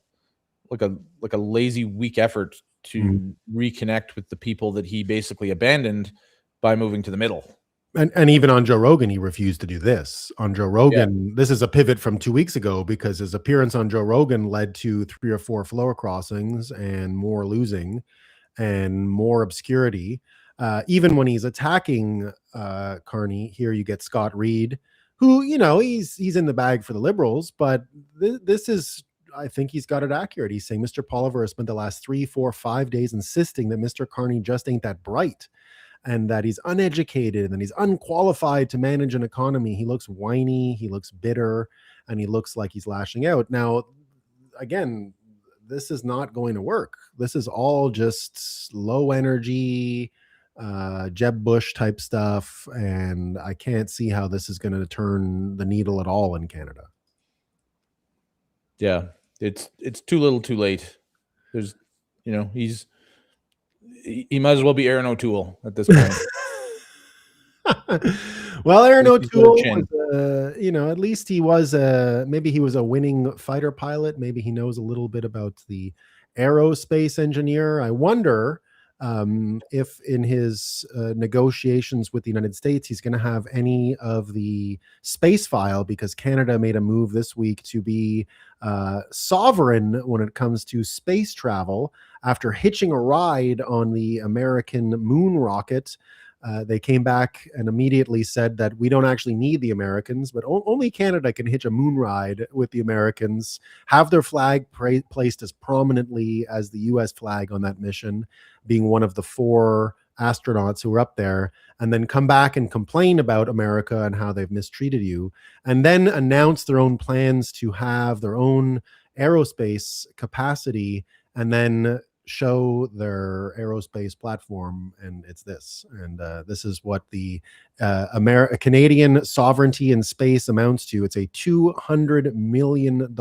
lazy, weak effort to reconnect with the people that he basically abandoned by moving to the middle. And even on Joe Rogan, he refused to do this. On Joe Rogan, This is a pivot from 2 weeks ago, because his appearance on Joe Rogan led to 3 or 4 floor crossings and more losing and more obscurity. Even when he's attacking Carney, here you get Scott Reed, who, he's in the bag for the Liberals, but this is, I think he's got it accurate. He's saying Mr. Poliver has spent the last 3, 4, 5 days insisting that Mr. Carney just ain't that bright, and that he's uneducated and he's unqualified to manage an economy. He looks whiny, he looks bitter, and he looks like he's lashing out. Now, again, this is not going to work. This is all just low energy, Jeb Bush type stuff, and I can't see how this is going to turn the needle at all in Canada. Yeah, it's too little, too late. There's, he might as well be Aaron O'Toole at this point. Well, Aaron O'Toole was, at least he was maybe he was a winning fighter pilot. Maybe he knows a little bit about the aerospace engineer. I wonder if in his negotiations with the United States, he's going to have any of the space file, because Canada made a move this week to be sovereign when it comes to space travel after hitching a ride on the American moon rocket. They came back and immediately said that we don't actually need the Americans, but only Canada can hitch a moon ride with the Americans, have their flag placed as prominently as the U.S. flag on that mission, being one of the 4 astronauts who were up there, and then come back and complain about America and how they've mistreated you, and then announce their own plans to have their own aerospace capacity, and then show their aerospace platform, and it's this. And this is what the Canadian sovereignty in space amounts to. It's a $200 million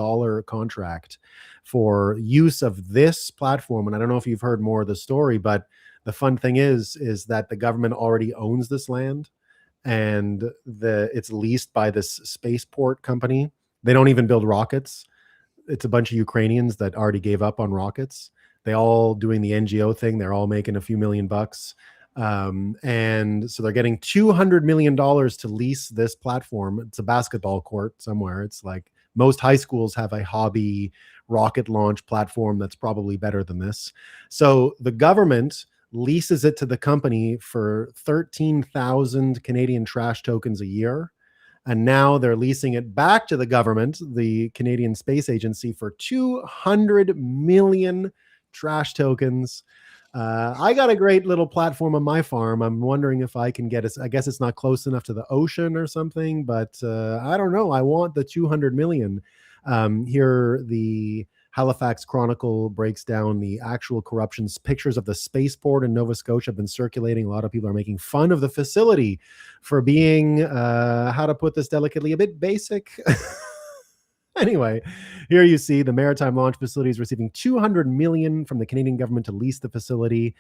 contract for use of this platform. And I don't know if you've heard more of the story, but the fun thing is that the government already owns this land, and it's leased by this spaceport company. They don't even build rockets. It's a bunch of Ukrainians that already gave up on rockets. They all doing the NGO thing. They're all making a few $1 million. And so they're getting $200 million to lease this platform. It's a basketball court somewhere. It's like Most high schools have a hobby rocket launch platform that's probably better than this. So the government leases it to the company for 13,000 Canadian trash tokens a year. And now they're leasing it back to the government, the Canadian Space Agency, for 200 million trash tokens. I got a great little platform on my farm. I'm wondering if I can get it. I guess it's not close enough to the ocean or something, but I don't know. I want the 200 million. Here, the Halifax Chronicle breaks down the actual corruptions. Pictures of the spaceport in Nova Scotia have been circulating. A lot of people are making fun of the facility for being, how to put this delicately, a bit basic. Anyway, here you see the Maritime Launch Facility is receiving 200 million from the Canadian government to lease the facility.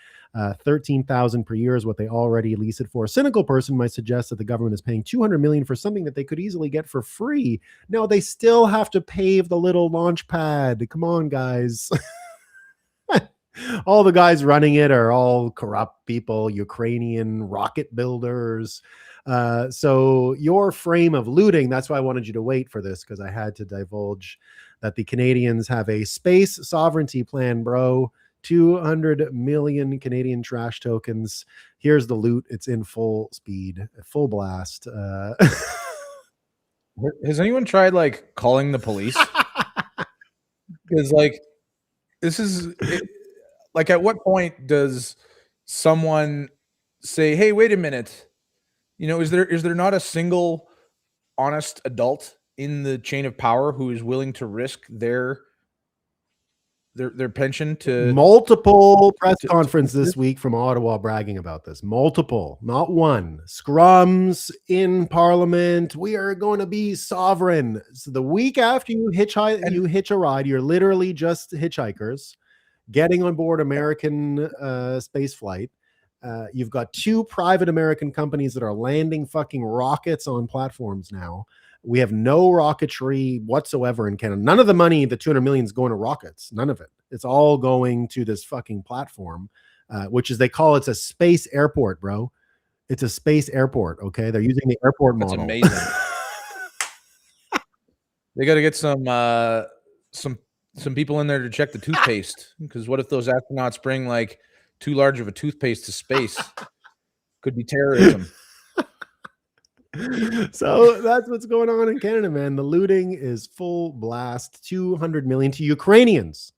13,000 per year is what they already lease it for. A cynical person might suggest that the government is paying 200 million for something that they could easily get for free. No, they still have to pave the little launch pad. Come on, guys. All the guys running it are all corrupt people, Ukrainian rocket builders. So your frame of looting, that's why I wanted you to wait for this, because I had to divulge that the Canadians have a space sovereignty plan, bro. 200 million Canadian trash tokens. Here's the loot. It's in full speed, full blast. Has anyone tried like calling the police? Because like this is like, at what point does someone say, "Hey, wait a minute"? You know, is there not a single honest adult in the chain of power who is willing to risk their pension to multiple press conferences this week from Ottawa bragging about this? Multiple, not one. Scrums in Parliament. We are going to be sovereign. So the week after you hitch a ride, you're literally just hitchhikers getting on board American space flight. You've got 2 private American companies that are landing fucking rockets on platforms now. We have no rocketry whatsoever in Canada. None of the money, the 200 million, is going to rockets. None of it. It's all going to this fucking platform, which is, they call it a space airport, bro. It's a space airport. Okay. They're using the airport model. That's amazing. They got to get some people in there to check the toothpaste, because what if those astronauts bring like too large of a toothpaste to space? Could be terrorism. So that's what's going on in Canada, man. The looting is full blast. 200 million to Ukrainians,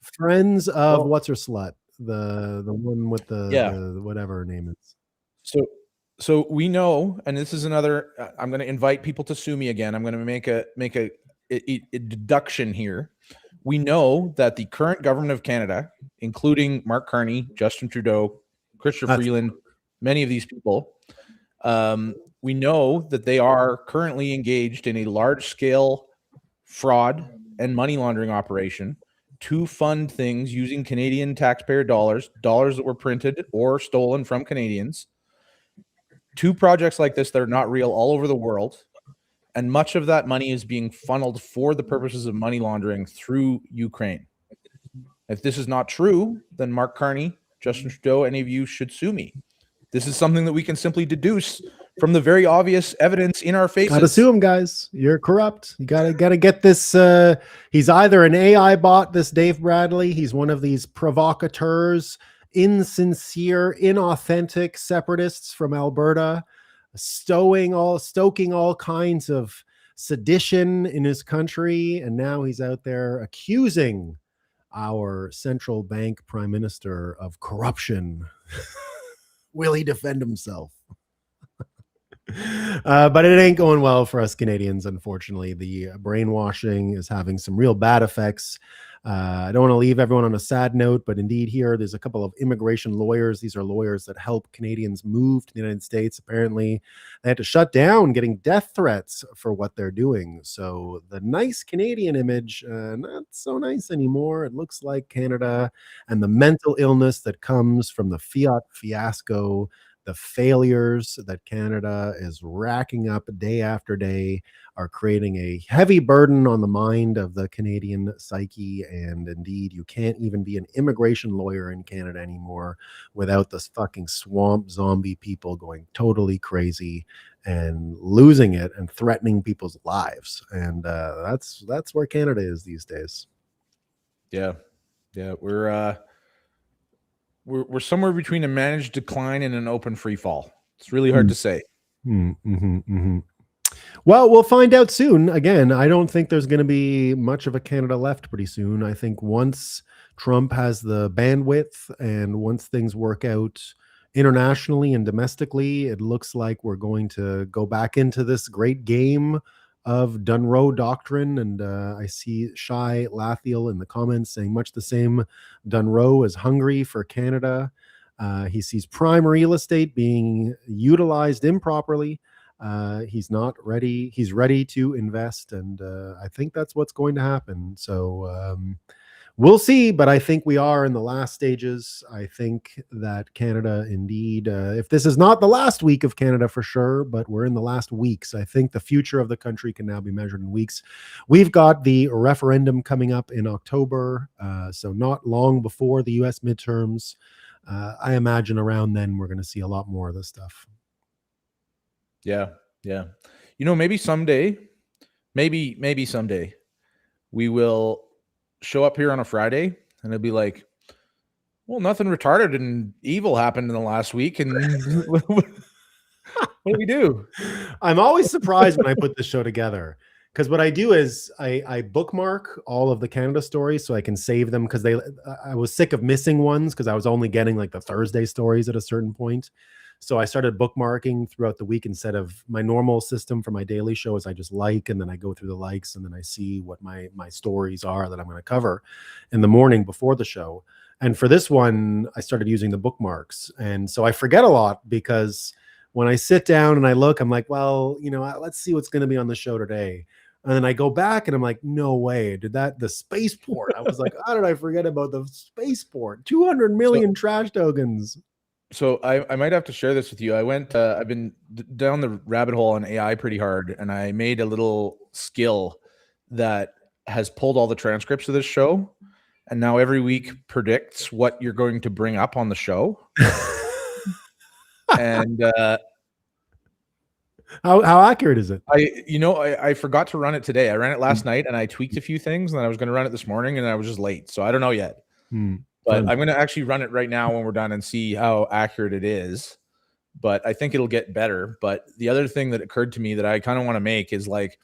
friends of what's her slut, the one with the whatever her name is. So we know, and this is another. I'm going to invite people to sue me again. I'm going to make a deduction here. We know that the current government of Canada, including Mark Carney, Justin Trudeau, Chrystia Freeland, many of these people, we know that they are currently engaged in a large-scale fraud and money laundering operation to fund things using Canadian taxpayer dollars that were printed or stolen from Canadians, to projects like this that are not real all over the world. And much of that money is being funneled for the purposes of money laundering through Ukraine. If this is not true, then Mark Carney, Justin Trudeau, any of you should sue me. This is something that we can simply deduce from the very obvious evidence in our faces. Gotta sue him, guys. You're corrupt. You gotta get this. He's either an AI bot, this Dave Bradley. He's one of these provocateurs, insincere, inauthentic separatists from Alberta, stoking all kinds of sedition in his country, and now he's out there accusing our central bank prime minister of corruption. Will he defend himself? But it ain't going well for us Canadians, unfortunately. The brainwashing is having some real bad effects. I don't want to leave everyone on a sad note, but indeed here, there's a couple of immigration lawyers. These are lawyers that help Canadians move to the United States. Apparently, they had to shut down, getting death threats for what they're doing. So the nice Canadian image, not so nice anymore. It looks like Canada and the mental illness that comes from the fiat fiasco the failures that Canada is racking up day after day are creating a heavy burden on the mind of the Canadian psyche. And indeed, you can't even be an immigration lawyer in Canada anymore without this fucking swamp zombie people going totally crazy and losing it and threatening people's lives. And that's where Canada is these days. Yeah. We're somewhere between a managed decline and an open free fall. It's really hard to say. Well, we'll find out soon. Again, I don't think there's going to be much of a Canada left pretty soon. I think once Trump has the bandwidth and once things work out internationally and domestically, it looks like we're going to go back into this great game of Dunroe doctrine. And I see Shai Lathiel in the comments saying much the same. Dunroe is hungry for Canada. He sees prime real estate being utilized improperly. He's not ready. He's ready to invest. And I think that's what's going to happen. So we'll see, but I think we are in the last stages. I think that Canada, indeed, if this is not the last week of Canada for sure, but we're in the last weeks, I think the future of the country can now be measured in weeks. We've got the referendum coming up in October, so not long before the US midterms. I imagine around then we're going to see a lot more of this stuff. Yeah. Maybe someday, maybe someday we will show up here on a Friday and it'll be like, well, nothing retarded and evil happened in the last week. And what do we do? I'm always surprised when I put this show together, because what I do is I bookmark all of the Canada stories so I can save them, because I was sick of missing ones because I was only getting like the Thursday stories at a certain point. So I started bookmarking throughout the week instead of my normal system for my daily show is I just like, and then I go through the likes and then I see what my stories are that I'm going to cover in the morning before the show. And for this one, I started using the bookmarks. And so I forget a lot, because when I sit down and I look, I'm like, well, let's see what's going to be on the show today. And then I go back and I'm like, no way, the spaceport. I was like, how did I forget about the spaceport? 200 million trash tokens. So I might have to share this with you. I've been down the rabbit hole on AI pretty hard, and I made a little skill that has pulled all the transcripts of this show, and now every week predicts what you're going to bring up on the show. And how accurate is it? I forgot to run it today. I ran it last night and I tweaked a few things, and then I was going to run it this morning and I was just late. So I don't know yet. But I'm going to actually run it right now when we're done and see how accurate it is. But I think it'll get better. But the other thing that occurred to me that I kind of want to make is like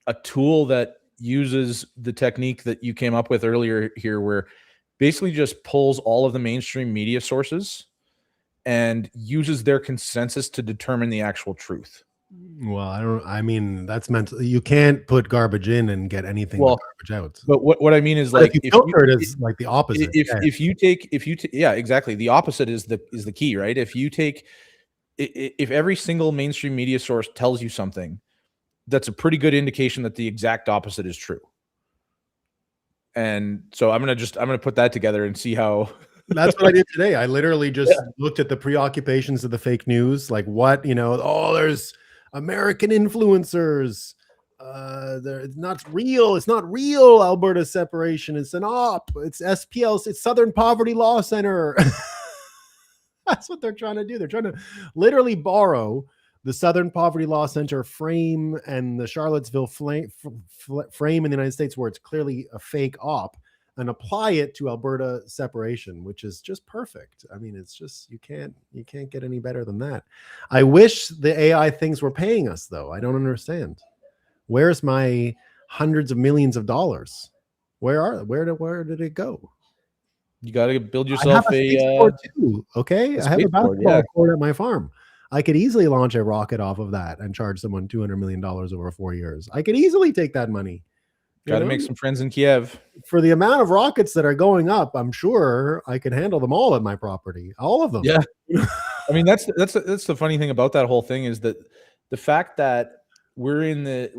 a tool that uses the technique that you came up with earlier here, where basically just pulls all of the mainstream media sources and uses their consensus to determine the actual truth. Well, that's meant to, you can't put garbage in and get anything but garbage out. But what I mean is, like, if you filter it is like the opposite. If you take exactly. The opposite is the key, right? If every single mainstream media source tells you something, that's a pretty good indication that the exact opposite is true. And so I'm gonna put that together and see how. That's what I did today. I literally just looked at the preoccupations of the fake news, like what, there's American influencers. It's not real. It's not real. Alberta separation. It's an op. It's SPL. It's Southern Poverty Law Center. That's what they're trying to do. They're trying to literally borrow the Southern Poverty Law Center frame and the Charlottesville frame in the United States, where it's clearly a fake op, and apply it to Alberta separation, which is just perfect. I mean, it's just, you can't get any better than that. I wish the AI things were paying us, though. I don't understand. Where's my hundreds of millions of dollars? Where did it go? You got to build yourself too, okay? I have a basketball court at my farm. I could easily launch a rocket off of that and charge someone $200 million over 4 years. I could easily take that money. Got to make some friends in Kiev. For the amount of rockets that are going up, I'm sure I could handle them all at my property. All of them. Yeah. I mean, that's the funny thing about that whole thing, is that the fact that we're in the,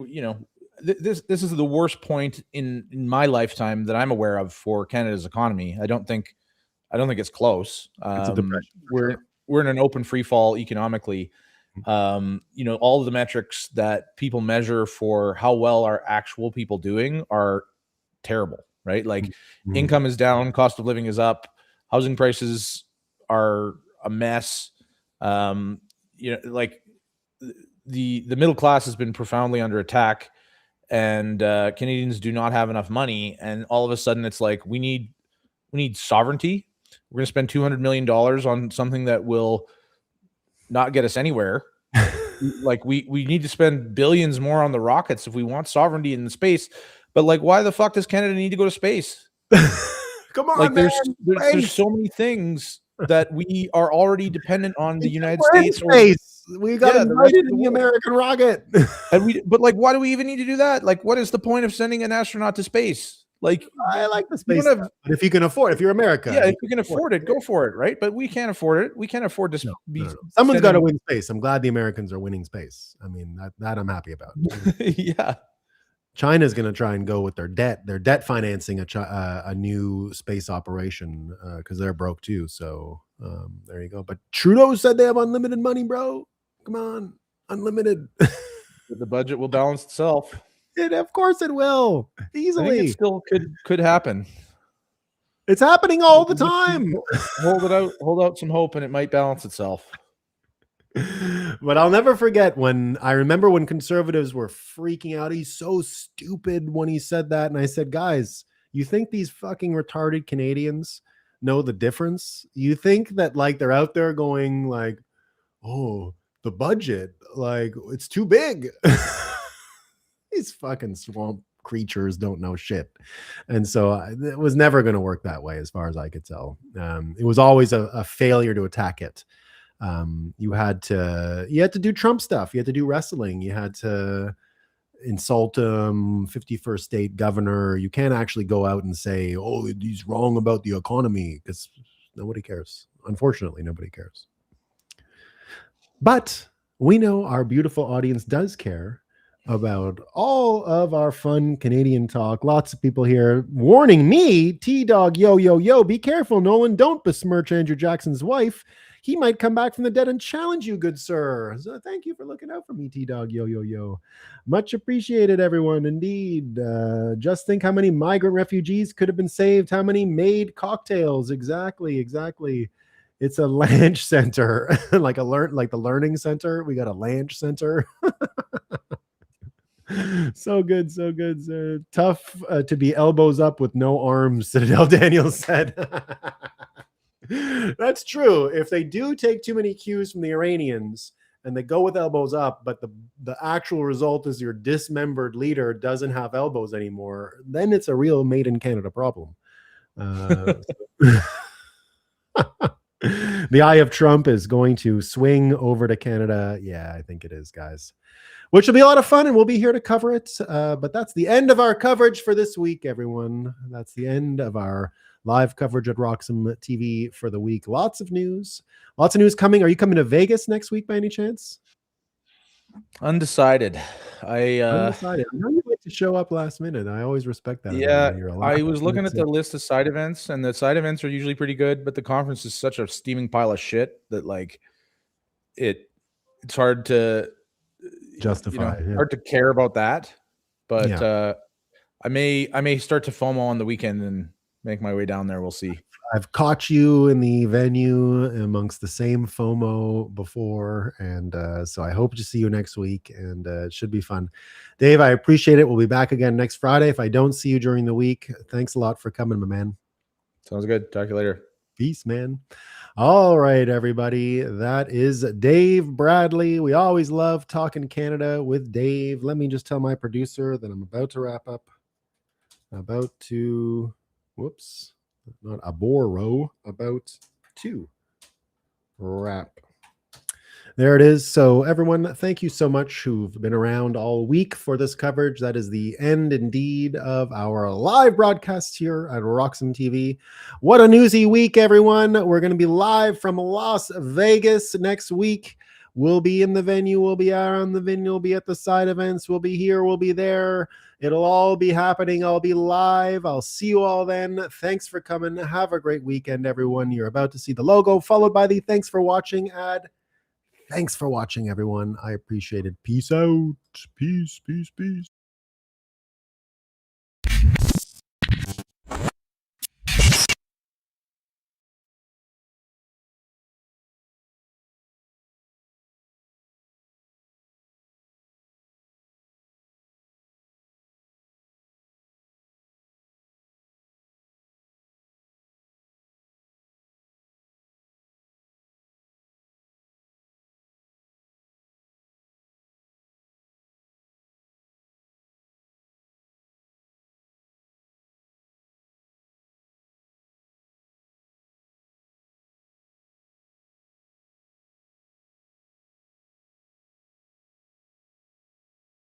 this is the worst point in my lifetime that I'm aware of for Canada's economy. I don't think it's close. It's a depression. we're in an open free fall economically. All of the metrics that people measure for how well are actual people doing are terrible, right? Like income is down, cost of living is up, housing prices are a mess. Like the middle class has been profoundly under attack, and Canadians do not have enough money. And all of a sudden it's like, we need sovereignty. We're going to spend $200 million on something that will not get us anywhere. Like we need to spend billions more on the rockets if we want sovereignty in the space. But like, why the fuck does Canada need to go to space? Come on, like man. There's so many things that we are already dependent on the United States. We got invited in the American rocket. But like, why do we even need to do that? Like, what is the point of sending an astronaut to space? Like, I like the space, but if you can afford, if you're America, if you can afford it, go for it, right? But we can't afford it. We can't afford to be. Someone's got to win space. I'm glad the Americans are winning space. I mean, that I'm happy about. Yeah. China's going to try and go with their debt. They're debt financing a new space operation because they're broke too. So there you go. But Trudeau said they have unlimited money, bro. Come on, unlimited. The budget will balance itself. Of course it will. Easily. I think it still could happen. It's happening all the time. Hold out some hope, and it might balance itself. But I'll never forget when conservatives were freaking out. He's so stupid when he said that. And I said, guys, you think these fucking retarded Canadians know the difference? You think that like they're out there going like, oh, the budget, like it's too big. These fucking swamp creatures don't know shit. And so it was never going to work that way as far as I could tell. It was always a failure to attack it. You had to do Trump stuff. You had to do wrestling. You had to insult 51st state governor. You can't actually go out and say, oh, he's wrong about the economy, because nobody cares. Unfortunately, nobody cares. But we know our beautiful audience does care about all of our fun Canadian talk. Lots of people here warning me, T-Dog, yo, be careful, Nolan. Don't besmirch Andrew Jackson's wife. He might come back from the dead and challenge you, good sir. So thank you for looking out for me, T-Dog, yo. Much appreciated, everyone, indeed. Just think how many migrant refugees could have been saved, how many made cocktails. Exactly. It's a lunch center, like the learning center. We got a lunch center. So good. Tough to be elbows up with no arms, Citadel Daniels said. That's true. If they do take too many cues from the Iranians and they go with elbows up, but the actual result is your dismembered leader doesn't have elbows anymore, then it's a real made in Canada problem. The eye of Trump is going to swing over to Canada. Yeah, I think it is, guys. Which will be a lot of fun, and we'll be here to cover it. But that's the end of our coverage for this week, everyone. That's the end of our live coverage at Roxham TV for the week. Lots of news coming. Are you coming to Vegas next week by any chance? Undecided. Undecided. I know you like to show up last minute. I always respect that. Yeah, I was looking at the list of side events, and the side events are usually pretty good, but the conference is such a steaming pile of shit that like it's hard to justify. Hard to care about that. But yeah. I may start to FOMO on the weekend and make my way down there. We'll see. I've caught you in the venue amongst the same FOMO before, and so I hope to see you next week, and it should be fun. Dave, I appreciate it. We'll be back again next Friday. If I don't see you during the week, thanks a lot for coming, my man. Sounds good. Talk to you later. Peace, man. All right, everybody. That is Dave Bradley. We always love talking Canada with Dave. Let me just tell my producer that I'm about to wrap up. About to wrap. There it is. So everyone, thank you so much who've been around all week for this coverage. That is the end indeed of our live broadcast here at Roxham TV. What a newsy week, everyone. We're going to be live from Las Vegas next week We'll be in the venue. We'll be around the venue. We'll be at the side events. We'll be here. We'll be there. It'll all be happening. I'll be live. I'll see you all then. Thanks for coming. Have a great weekend, everyone. You're about to see the logo followed by the thanks for watching ad. Thanks for watching, everyone. I appreciate it. Peace out. Peace, peace, peace.